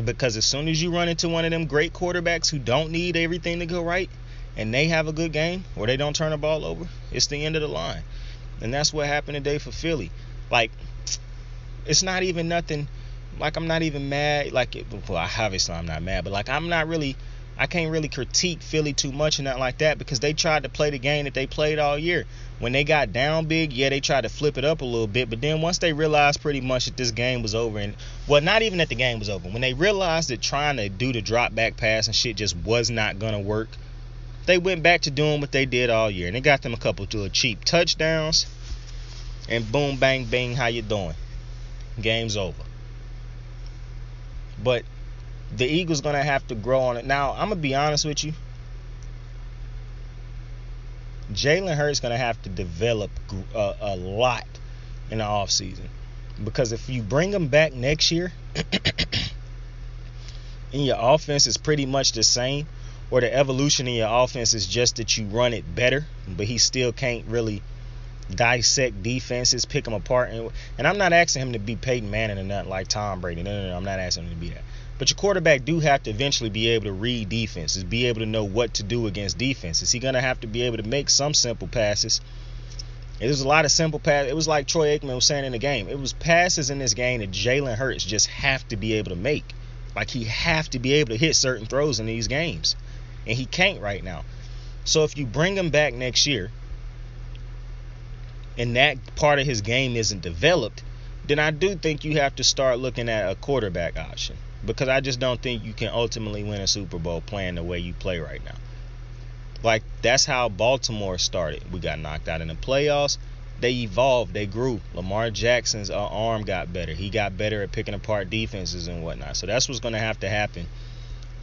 Speaker 1: Because as soon as you run into one of them great quarterbacks who don't need everything to go right, and they have a good game, or they don't turn the ball over, it's the end of the line. And that's what happened today for Philly. Like, it's not even nothing. Like, I'm not even mad. Like, well, obviously I'm not mad, but like, I can't really critique Philly too much and nothing like that, because they tried to play the game that they played all year. When they got down big, yeah, they tried to flip it up a little bit, but then once they realized pretty much that this game was over, and well, not even that the game was over, when they realized that trying to do the drop back pass and shit just was not gonna work, they went back to doing what they did all year, and they got them a couple of cheap touchdowns, and boom, bang, bang, how you doing? Game's over. But the Eagles going to have to grow on it. Now, I'm going to be honest with you. Jalen Hurts going to have to develop a lot in the offseason. Because if you bring him back next year and your offense is pretty much the same, or the evolution in your offense is just that you run it better, but he still can't really dissect defenses, pick them apart. And I'm not asking him to be Peyton Manning or nothing like Tom Brady. No, I'm not asking him to be that. But your quarterback do have to eventually be able to read defenses, be able to know what to do against defenses. He's going to have to be able to make some simple passes. It was a lot of simple passes. It was like Troy Aikman was saying in the game. It was passes in this game that Jalen Hurts just have to be able to make. Like, he have to be able to hit certain throws in these games. And he can't right now. So if you bring him back next year, and that part of his game isn't developed, then I do think you have to start looking at a quarterback option, because I just don't think you can ultimately win a Super Bowl playing the way you play right now. Like, that's how Baltimore started. We got knocked out in the playoffs. They evolved. They grew. Lamar Jackson's arm got better. He got better at picking apart defenses and whatnot. So that's what's going to happen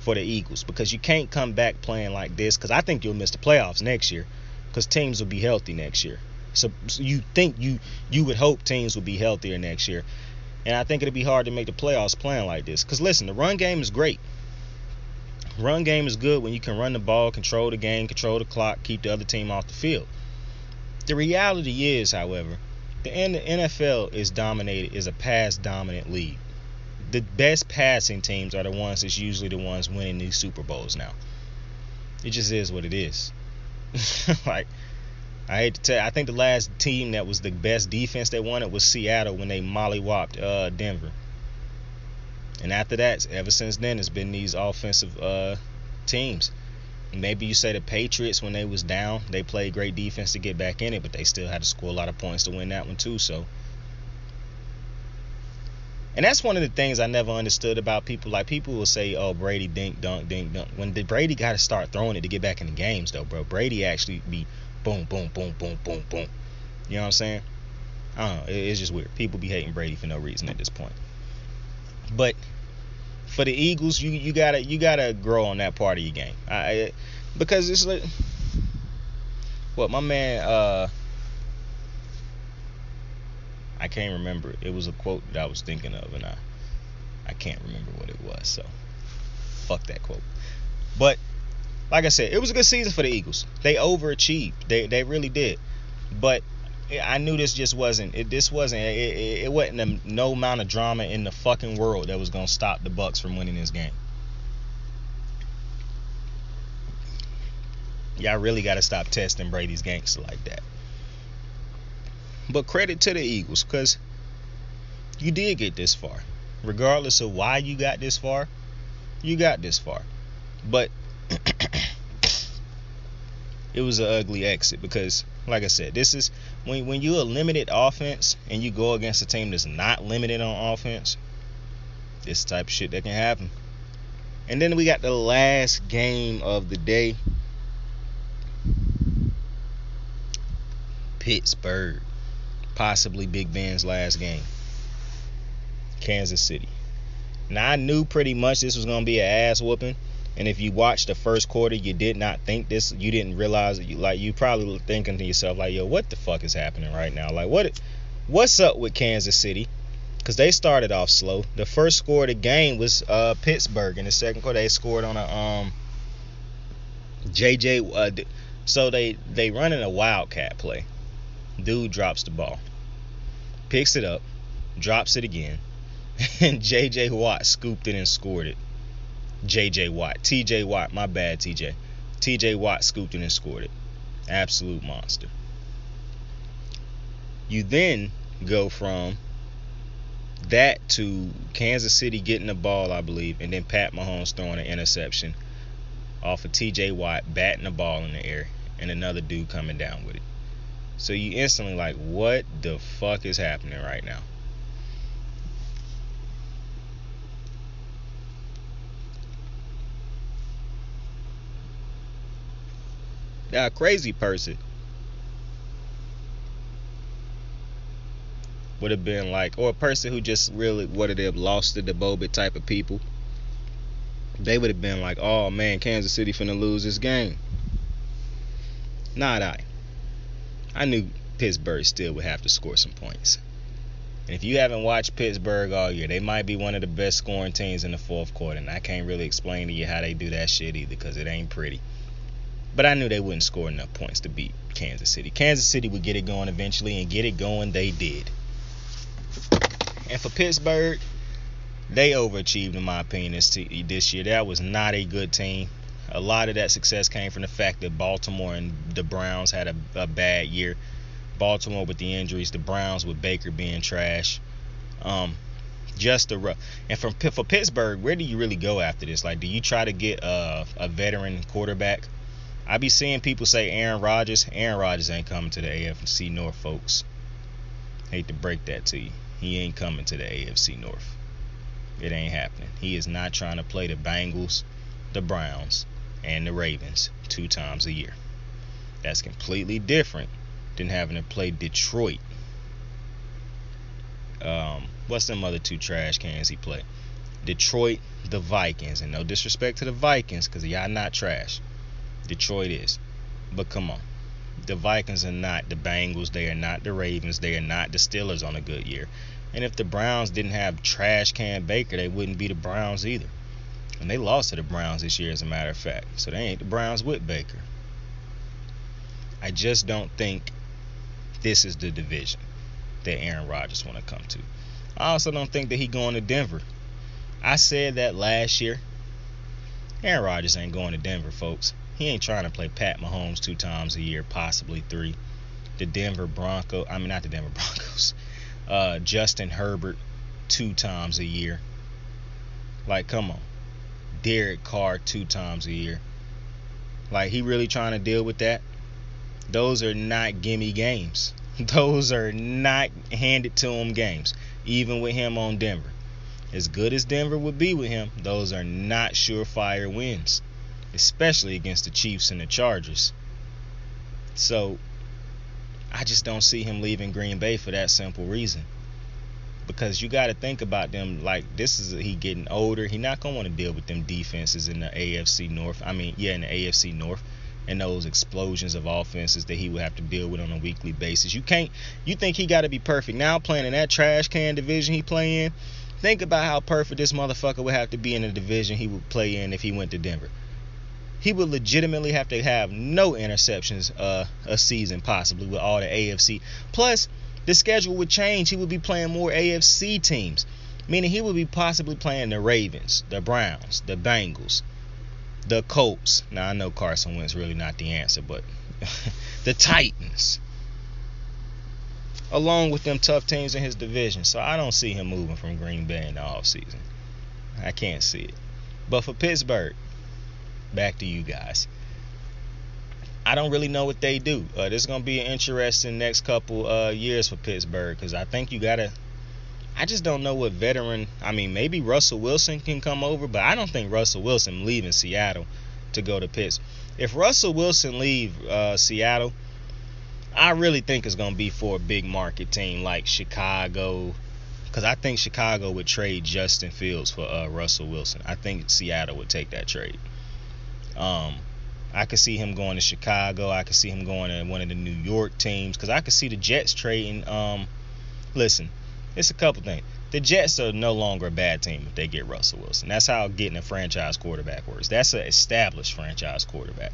Speaker 1: for the Eagles, because you can't come back playing like this, because I think you'll miss the playoffs next year, because teams will be healthy next year. So you think you would hope teams will be healthier next year. And I think it'll be hard to make the playoffs playing like this. Because, listen, the run game is great. Run game is good when you can run the ball, control the game, control the clock, keep the other team off the field. The reality is, however, the NFL is a pass-dominant league. The best passing teams are the ones that's usually the ones winning these Super Bowls now. It just is what it is. Like, I hate to tell you, I think the last team that was the best defense that won it was Seattle when they mollywopped Denver. And after that, ever since then, it's been these offensive teams. Maybe you say the Patriots, when they was down, they played great defense to get back in it, but they still had to score a lot of points to win that one too. So, and that's one of the things I never understood about people. Like, people will say, "Oh, Brady dink dunk dink dunk." When Brady got to start throwing it to get back in the games, though, bro, Brady actually be boom, boom, boom, boom, boom, boom. You know what I'm saying? I don't know. It's just weird. People be hating Brady for no reason at this point. But for the Eagles, you gotta grow on that part of your game. Because it's like, what my man, I can't remember. It was a quote that I was thinking of, and I can't remember what it was. So fuck that quote. But like I said, it was a good season for the Eagles. They overachieved. They really did. But I knew this just wasn't. It wasn't no amount of drama in the fucking world that was gonna stop the Bucs from winning this game. Y'all really gotta stop testing Brady's gangster like that. But credit to the Eagles, because you did get this far. Regardless of why you got this far, you got this far. But it was an ugly exit, because, like I said, this is when you're a limited offense and you go against a team that's not limited on offense, this type of shit that can happen. And then we got the last game of the day. Pittsburgh, possibly Big Ben's last game. Kansas City. Now, I knew pretty much this was going to be an ass whooping. And if you watched the first quarter, you did not think this. You didn't realize it. You probably were thinking to yourself, like, yo, what the fuck is happening right now? Like, what's up with Kansas City? Because they started off slow. The first score of the game was Pittsburgh. In the second quarter, they scored on a JJ. So they running a wildcat play. Dude drops the ball, picks it up, drops it again, and JJ Watt scooped it and scored it. TJ Watt, my bad, TJ Watt scooped it and scored it. Absolute monster. You then go from that to Kansas City getting the ball, I believe, and then Pat Mahomes throwing an interception off of TJ Watt, batting the ball in the air, and another dude coming down with it. So you instantly like, what the fuck is happening right now? Now, a crazy person would have been like, or a person who just really would have lost to the Bobit type of people, they would have been like, oh man, Kansas City finna lose this game. Not I knew Pittsburgh still would have to score some points. And if you haven't watched Pittsburgh all year, they might be one of the best scoring teams in the fourth quarter. And I can't really explain to you how they do that shit either, because it ain't pretty. But I knew they wouldn't score enough points to beat Kansas City. Kansas City would get it going eventually, and get it going they did. And for Pittsburgh, they overachieved in my opinion this year. That was not a good team. A lot of that success came from the fact that Baltimore and the Browns had a bad year. Baltimore with the injuries, the Browns with Baker being trash. Just a rough. And for Pittsburgh, where do you really go after this? Like, do you try to get a veteran quarterback? I be seeing people say Aaron Rodgers. Aaron Rodgers ain't coming to the AFC North, folks. Hate to break that to you. He ain't coming to the AFC North. It ain't happening. He is not trying to play the Bengals, the Browns, and the Ravens 2 times a year. That's completely different than having to play Detroit. What's them other 2 trash cans he played? Detroit, the Vikings. And no disrespect to the Vikings, because y'all not trash. Detroit is. But come on. The Vikings are not the Bengals. They are not the Ravens. They are not the Steelers on a good year. And if the Browns didn't have trash can Baker, they wouldn't be the Browns either. And they lost to the Browns this year, as a matter of fact. So they ain't the Browns with Baker. I just don't think this is the division that Aaron Rodgers want to come to. I also don't think that he going to Denver. I said that last year. Aaron Rodgers ain't going to Denver, folks. He ain't trying to play Pat Mahomes 2 times a year, possibly 3. The Denver Broncos, I mean not the Denver Broncos. Justin Herbert 2 times a year. Like, come on. Derek Carr 2 times a year. Like, he really trying to deal with that? Those are not gimme games. Those are not handed to him games. Even with him on Denver. As good as Denver would be with him, those are not surefire wins. Especially against the Chiefs and the Chargers. So, I just don't see him leaving Green Bay for that simple reason. Because you got to think about them, like, he getting older. He not going to want to deal with them defenses in the AFC North. In the AFC North. And those explosions of offenses that he would have to deal with on a weekly basis. You think he got to be perfect now playing in that trash can division he play in? Think about how perfect this motherfucker would have to be in the division he would play in if he went to Denver. He would legitimately have to have no interceptions a season, possibly, with all the AFC. Plus, the schedule would change. He would be playing more AFC teams, meaning he would be possibly playing the Ravens, the Browns, the Bengals, the Colts. Now, I know Carson Wentz really not the answer, but the Titans, along with them tough teams in his division. So I don't see him moving from Green Bay in the offseason. I can't see it. But for Pittsburgh, back to you guys. I don't really know what they do. This is going to be an interesting next couple years for Pittsburgh, because I think I just don't know what veteran. Maybe Russell Wilson can come over, but I don't think Russell Wilson leaving Seattle to go to Pittsburgh. If Russell Wilson leave Seattle, I really think it's going to be for a big market team like Chicago, because I think Chicago would trade Justin Fields for Russell Wilson. I think Seattle would take that trade. I could see him going to Chicago. I could see him going to one of the New York teams, because I could see the Jets trading. Listen, it's a couple things. The Jets are no longer a bad team if they get Russell Wilson. That's how getting a franchise quarterback works. That's an established franchise quarterback.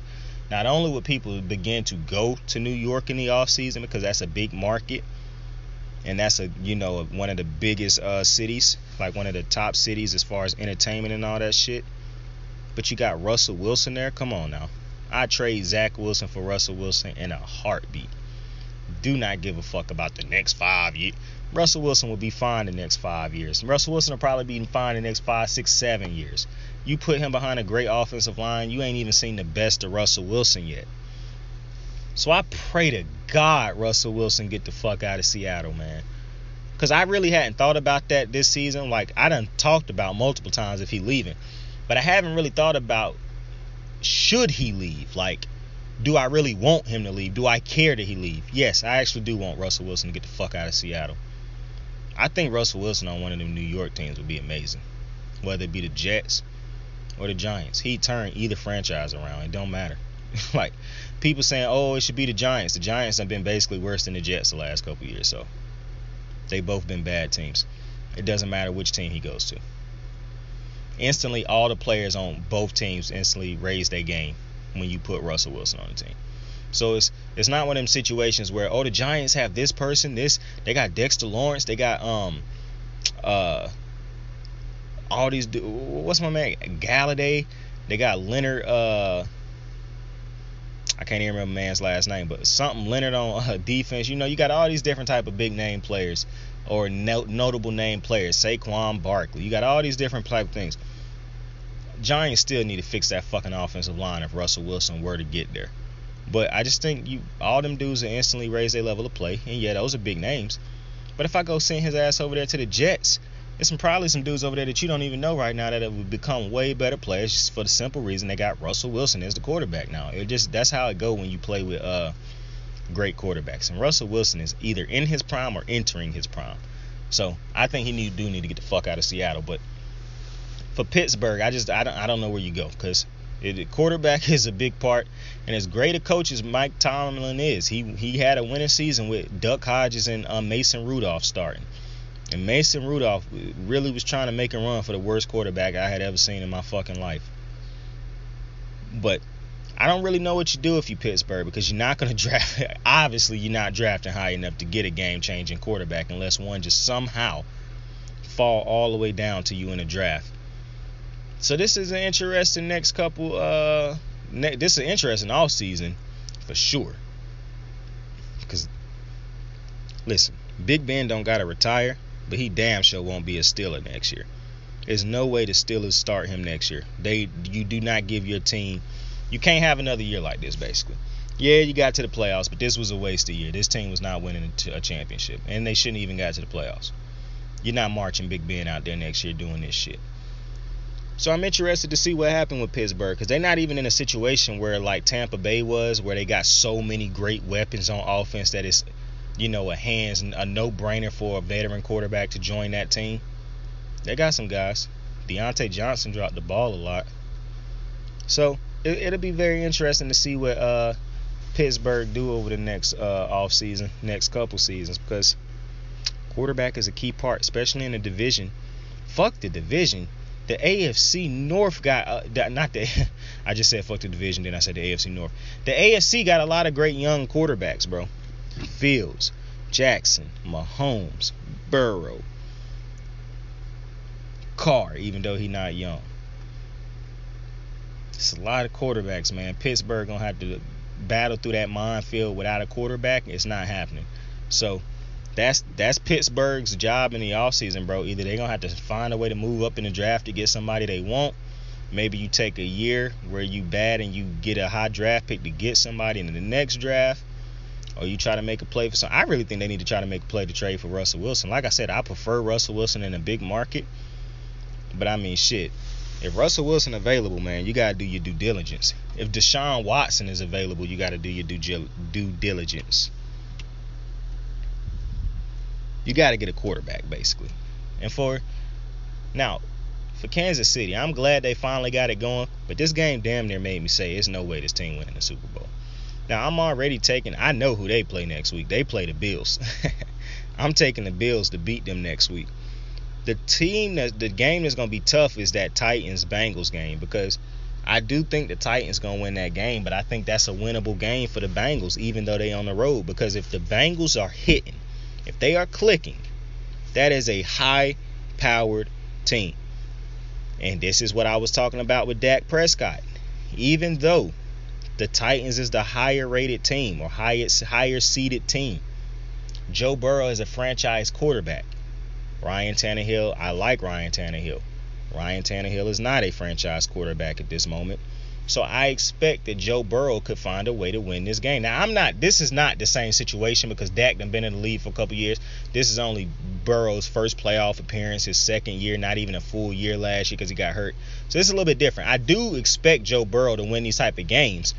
Speaker 1: Not only would people begin to go to New York in the offseason, because that's a big market, and that's one of the biggest cities, like one of the top cities as far as entertainment and all that shit. But you got Russell Wilson there. Come on now. I'd trade Zach Wilson for Russell Wilson in a heartbeat. Do not give a fuck about the next 5 years. Russell Wilson will be fine the next 5 years. Russell Wilson will probably be fine the next 5, 6, 7 years. You put him behind a great offensive line, you ain't even seen the best of Russell Wilson yet. So I pray to God Russell Wilson get the fuck out of Seattle, man. Because I really hadn't thought about that this season. Like, I done talked about multiple times if he leaving. But I haven't really thought about, should he leave? Like, do I really want him to leave? Do I care that he leave? Yes, I actually do want Russell Wilson to get the fuck out of Seattle. I think Russell Wilson on one of them New York teams would be amazing. Whether it be the Jets or the Giants. He'd turn either franchise around. It don't matter. Like, people saying, oh, it should be the Giants. The Giants have been basically worse than the Jets the last couple years. So, they both been bad teams. It doesn't matter which team he goes to. Instantly, all the players on both teams instantly raise their game when you put Russell Wilson on the team. So it's not one of them situations where, oh, the Giants have this person, they got Dexter Lawrence, they got all these, what's my man, Galladay, they got Leonard, I can't even remember man's last name, but something Leonard on defense. You got all these different type of big name players or notable name players. Saquon Barkley. You got all these different type of things. Giants still need to fix that fucking offensive line if Russell Wilson were to get there. But I just think all them dudes will instantly raise their level of play. And yeah, those are big names. But if I go send his ass over there to the Jets, there's probably some dudes over there that you don't even know right now that would become way better players just for the simple reason they got Russell Wilson as the quarterback now. That's how it go when you play with great quarterbacks. And Russell Wilson is either in his prime or entering his prime. So I think he need to get the fuck out of Seattle. But for Pittsburgh, I don't know where you go, because the quarterback is a big part. And as great a coach as Mike Tomlin is, he had a winning season with Duck Hodges and Mason Rudolph starting. And Mason Rudolph really was trying to make a run for the worst quarterback I had ever seen in my fucking life. But I don't really know what you do if you Pittsburgh, because you're not going to draft. Obviously, you're not drafting high enough to get a game-changing quarterback unless one just somehow fall all the way down to you in a draft. So this is an interesting next couple. This is an interesting offseason for sure. Because, listen, Big Ben don't got to retire, but he damn sure won't be a Steeler next year. There's no way the Steelers start him next year. You do not give your team. You can't have another year like this, basically. Yeah, you got to the playoffs, but this was a waste of year. This team was not winning a championship, and they shouldn't even got to the playoffs. You're not marching Big Ben out there next year doing this shit. So I'm interested to see what happened with Pittsburgh, because they're not even in a situation where like Tampa Bay was, where they got so many great weapons on offense that it's, a no-brainer for a veteran quarterback to join that team. They got some guys. Deontay Johnson dropped the ball a lot. So it'll be very interesting to see what Pittsburgh do over the next offseason, next couple seasons, because quarterback is a key part, especially in the division. Fuck the division. The AFC North got I just said fuck the division, then I said the AFC North. The AFC got a lot of great young quarterbacks, bro. Fields, Jackson, Mahomes, Burrow, Carr, even though he not young. It's a lot of quarterbacks, man. Pittsburgh gonna have to battle through that minefield without a quarterback. It's not happening. So that's Pittsburgh's job in the offseason, bro. Either they're gonna have to find a way to move up in the draft to get somebody they want. Maybe you take a year where you bad and you get a high draft pick to get somebody in the next draft, or you try to make a play for some. I really think they need to try to make a play to trade for Russell Wilson. Like I said, I prefer Russell Wilson in a big market. But I mean, shit. If Russell Wilson available, man, you gotta do your due diligence. If Deshaun Watson is available, you gotta do your due diligence. You gotta get a quarterback, basically. And for Kansas City, I'm glad they finally got it going. But this game damn near made me say there's no way this team winning the Super Bowl. Now I'm already I know who they play next week. They play the Bills. I'm taking the Bills to beat them next week. The game that's going to be tough is that Titans-Bengals game, because I do think the Titans going to win that game, but I think that's a winnable game for the Bengals, even though they on the road, because if the Bengals are hitting, if they are clicking, that is a high-powered team. And this is what I was talking about with Dak Prescott. Even though the Titans is the higher-rated team or higher-seeded team, Joe Burrow is a franchise quarterback. Ryan Tannehill, I like Ryan Tannehill. Ryan Tannehill is not a franchise quarterback at this moment. So I expect that Joe Burrow could find a way to win this game. Now, this is not the same situation, because Dak done been in the league for a couple years. This is only Burrow's first playoff appearance, his second year, not even a full year last year because he got hurt. So it's a little bit different. I do expect Joe Burrow to win these type of games,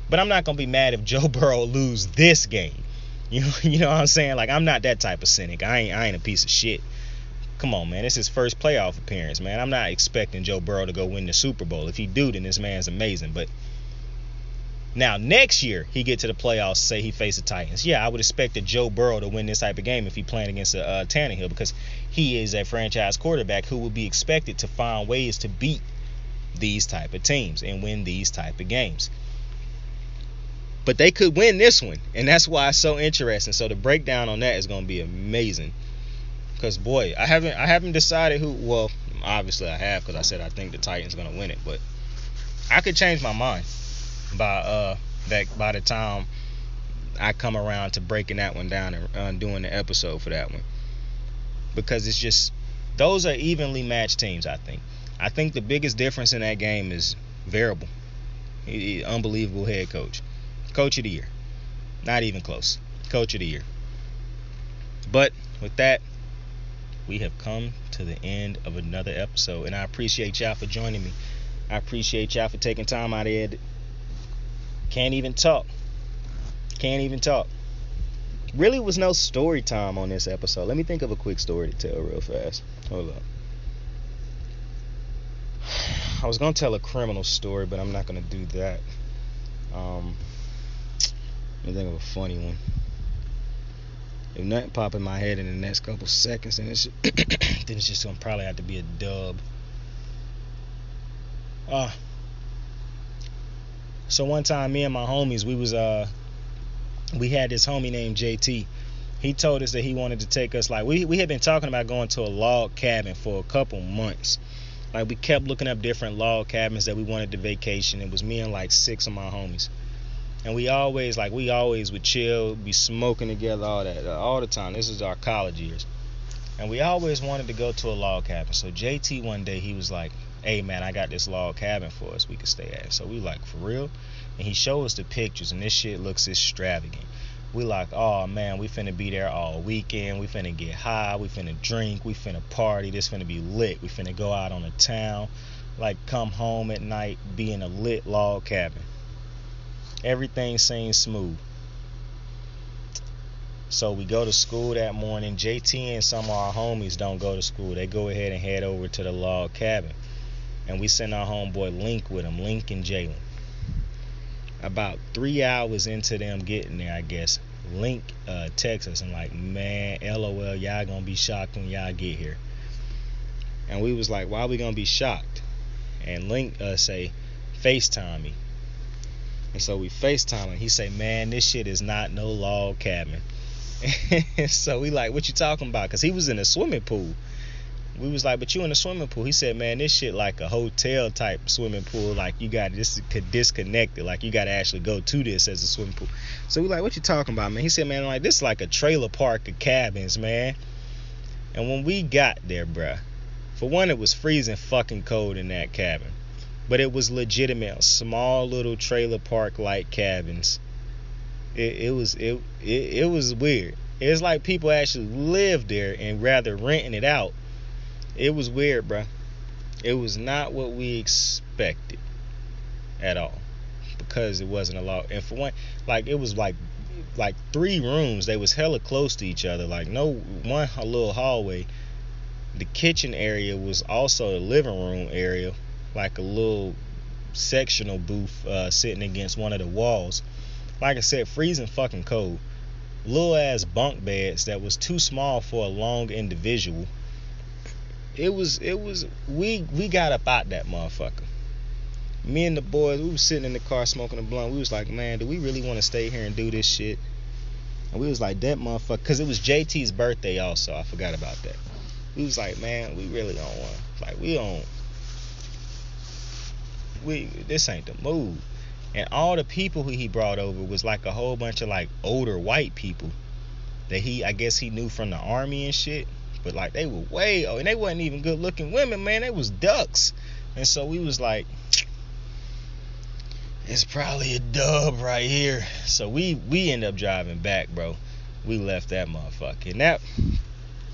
Speaker 1: but I'm not going to be mad if Joe Burrow lose this game. You know what I'm saying? Like, I'm not that type of cynic. I ain't a piece of shit. Come on, man. It's his first playoff appearance, man. I'm not expecting Joe Burrow to go win the Super Bowl. If he do, then this man's amazing. But now, next year, he get to the playoffs, say he face the Titans. Yeah, I would expect that Joe Burrow to win this type of game if he playing against Tannehill, because he is a franchise quarterback who will be expected to find ways to beat these type of teams and win these type of games. But they could win this one, and that's why it's so interesting. So the breakdown on that is going to be amazing. Because, boy, I haven't decided who. Well, obviously I have, because I said I think the Titans going to win it. But I could change my mind by the time I come around to breaking that one down and doing the episode for that one. Because it's just, those are evenly matched teams, I think. I think the biggest difference in that game is variable. Unbelievable head coach. Coach of the year. Not even close. Coach of the year. But with that, we have come to the end of another episode, and I appreciate y'all for joining me. I appreciate y'all for taking time out of it. Can't even talk. Really was no story time on this episode. Let me think of a quick story to tell real fast. Hold up. I was gonna tell a criminal story, but I'm not gonna do that. Let me think of a funny one. If nothing pop in my head in the next couple seconds, then it's just gonna probably have to be a dub. So one time, me and my homies, we had this homie named JT. He told us that he wanted to take us, like, we had been talking about going to a log cabin for a couple months. Like, we kept looking up different log cabins that we wanted to vacation. It was me and like 6 of my homies. And we always would chill, be smoking together, all that, all the time. This is our college years. And we always wanted to go to a log cabin. So JT one day, he was like, hey man, I got this log cabin for us we could stay at. So we like, for real? And he showed us the pictures, and this shit looks extravagant. We like, oh man, we finna be there all weekend. We finna get high. We finna drink. We finna party. This finna be lit. We finna go out on the town. Like, come home at night, be in a lit log cabin. Everything seems smooth. So we go to school that morning. JT and some of our homies don't go to school. They go ahead and head over to the log cabin. And we send our homeboy Link with him, Link and Jalen. About 3 hours into them getting there, I guess, Link texts us and like, man, LOL, y'all gonna be shocked when y'all get here. And we was like, why we gonna be shocked? And Link say, FaceTime me. And so we FaceTime him. He say, man, this shit is not no log cabin. So we like, what you talking about? Because he was in a swimming pool. We was like, but you in a swimming pool. He said, man, this shit like a hotel type swimming pool. Like, you got this disconnected. Like, you got to actually go to this as a swimming pool. So we like, what you talking about, man? He said, man, like, this is like a trailer park of cabins, man. And when we got there, bruh, for one, it was freezing fucking cold in that cabin. But it was legitimate, small little trailer park like cabins. It was weird. It was like people actually lived there and rather renting it out. It was weird, bruh. It was not what we expected at all, because it wasn't a lot. And for one, like, it was like 3 rooms. They was hella close to each other. Like, a little hallway. The kitchen area was also a living room area, like a little sectional booth sitting against one of the walls. Like I said, freezing fucking cold. Little ass bunk beds that was too small for a long individual. We got up out that motherfucker. Me and the boys, we was sitting in the car smoking a blunt. We was like, man, do we really want to stay here and do this shit? And we was like, that motherfucker, because it was JT's birthday also. I forgot about that. We was like, man, we really don't want, like, this ain't the move. And all the people who he brought over was like a whole bunch of like older white people that I guess he knew from the army and shit. But like, they were and they wasn't even good looking women, man. They was ducks. And so we was like, it's probably a dub right here. So we end up driving back, bro. We left that motherfucker. And that,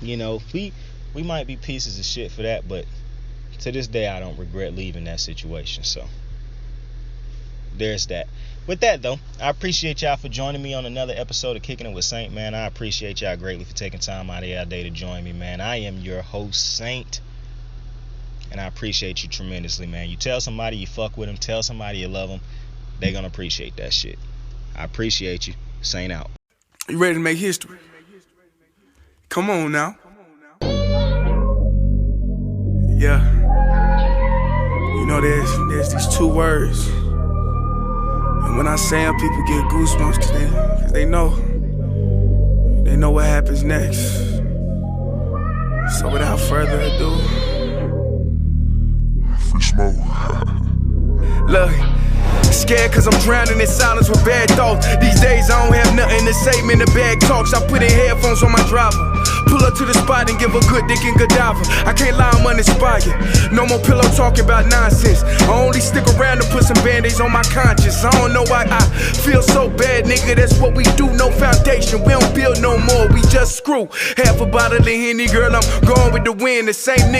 Speaker 1: you know, we might be pieces of shit for that, but to this day I don't regret leaving that situation. So there's that. With that, though, I appreciate y'all for joining me on another episode of Kicking It with Saint, man. I appreciate y'all greatly for taking time out of your day to join me, man. I am your host, Saint, and I appreciate you tremendously, man. You tell somebody you fuck with them, tell somebody you love them, they're going to appreciate that shit. I appreciate you. Saint out.
Speaker 2: You ready to make history? Come on now. Yeah. You know, there's these 2 words. And when I say them, people get goosebumps because they know what happens next. So without further ado, free smoke. Look, scared cause I'm drowning in silence with bad thoughts. These days I don't have nothing to say, man, the bad talks. I put in headphones on my driver. Pull up to the spot and give a good dick and Godiva. I can't lie, I'm uninspired. No more pillow talking about nonsense. I only stick around to put some band-aids on my conscience. I don't know why I feel so bad, nigga. That's what we do, no foundation. We don't build no more, we just screw. Half a bottle of Henny, girl, I'm going with the wind. The same nigga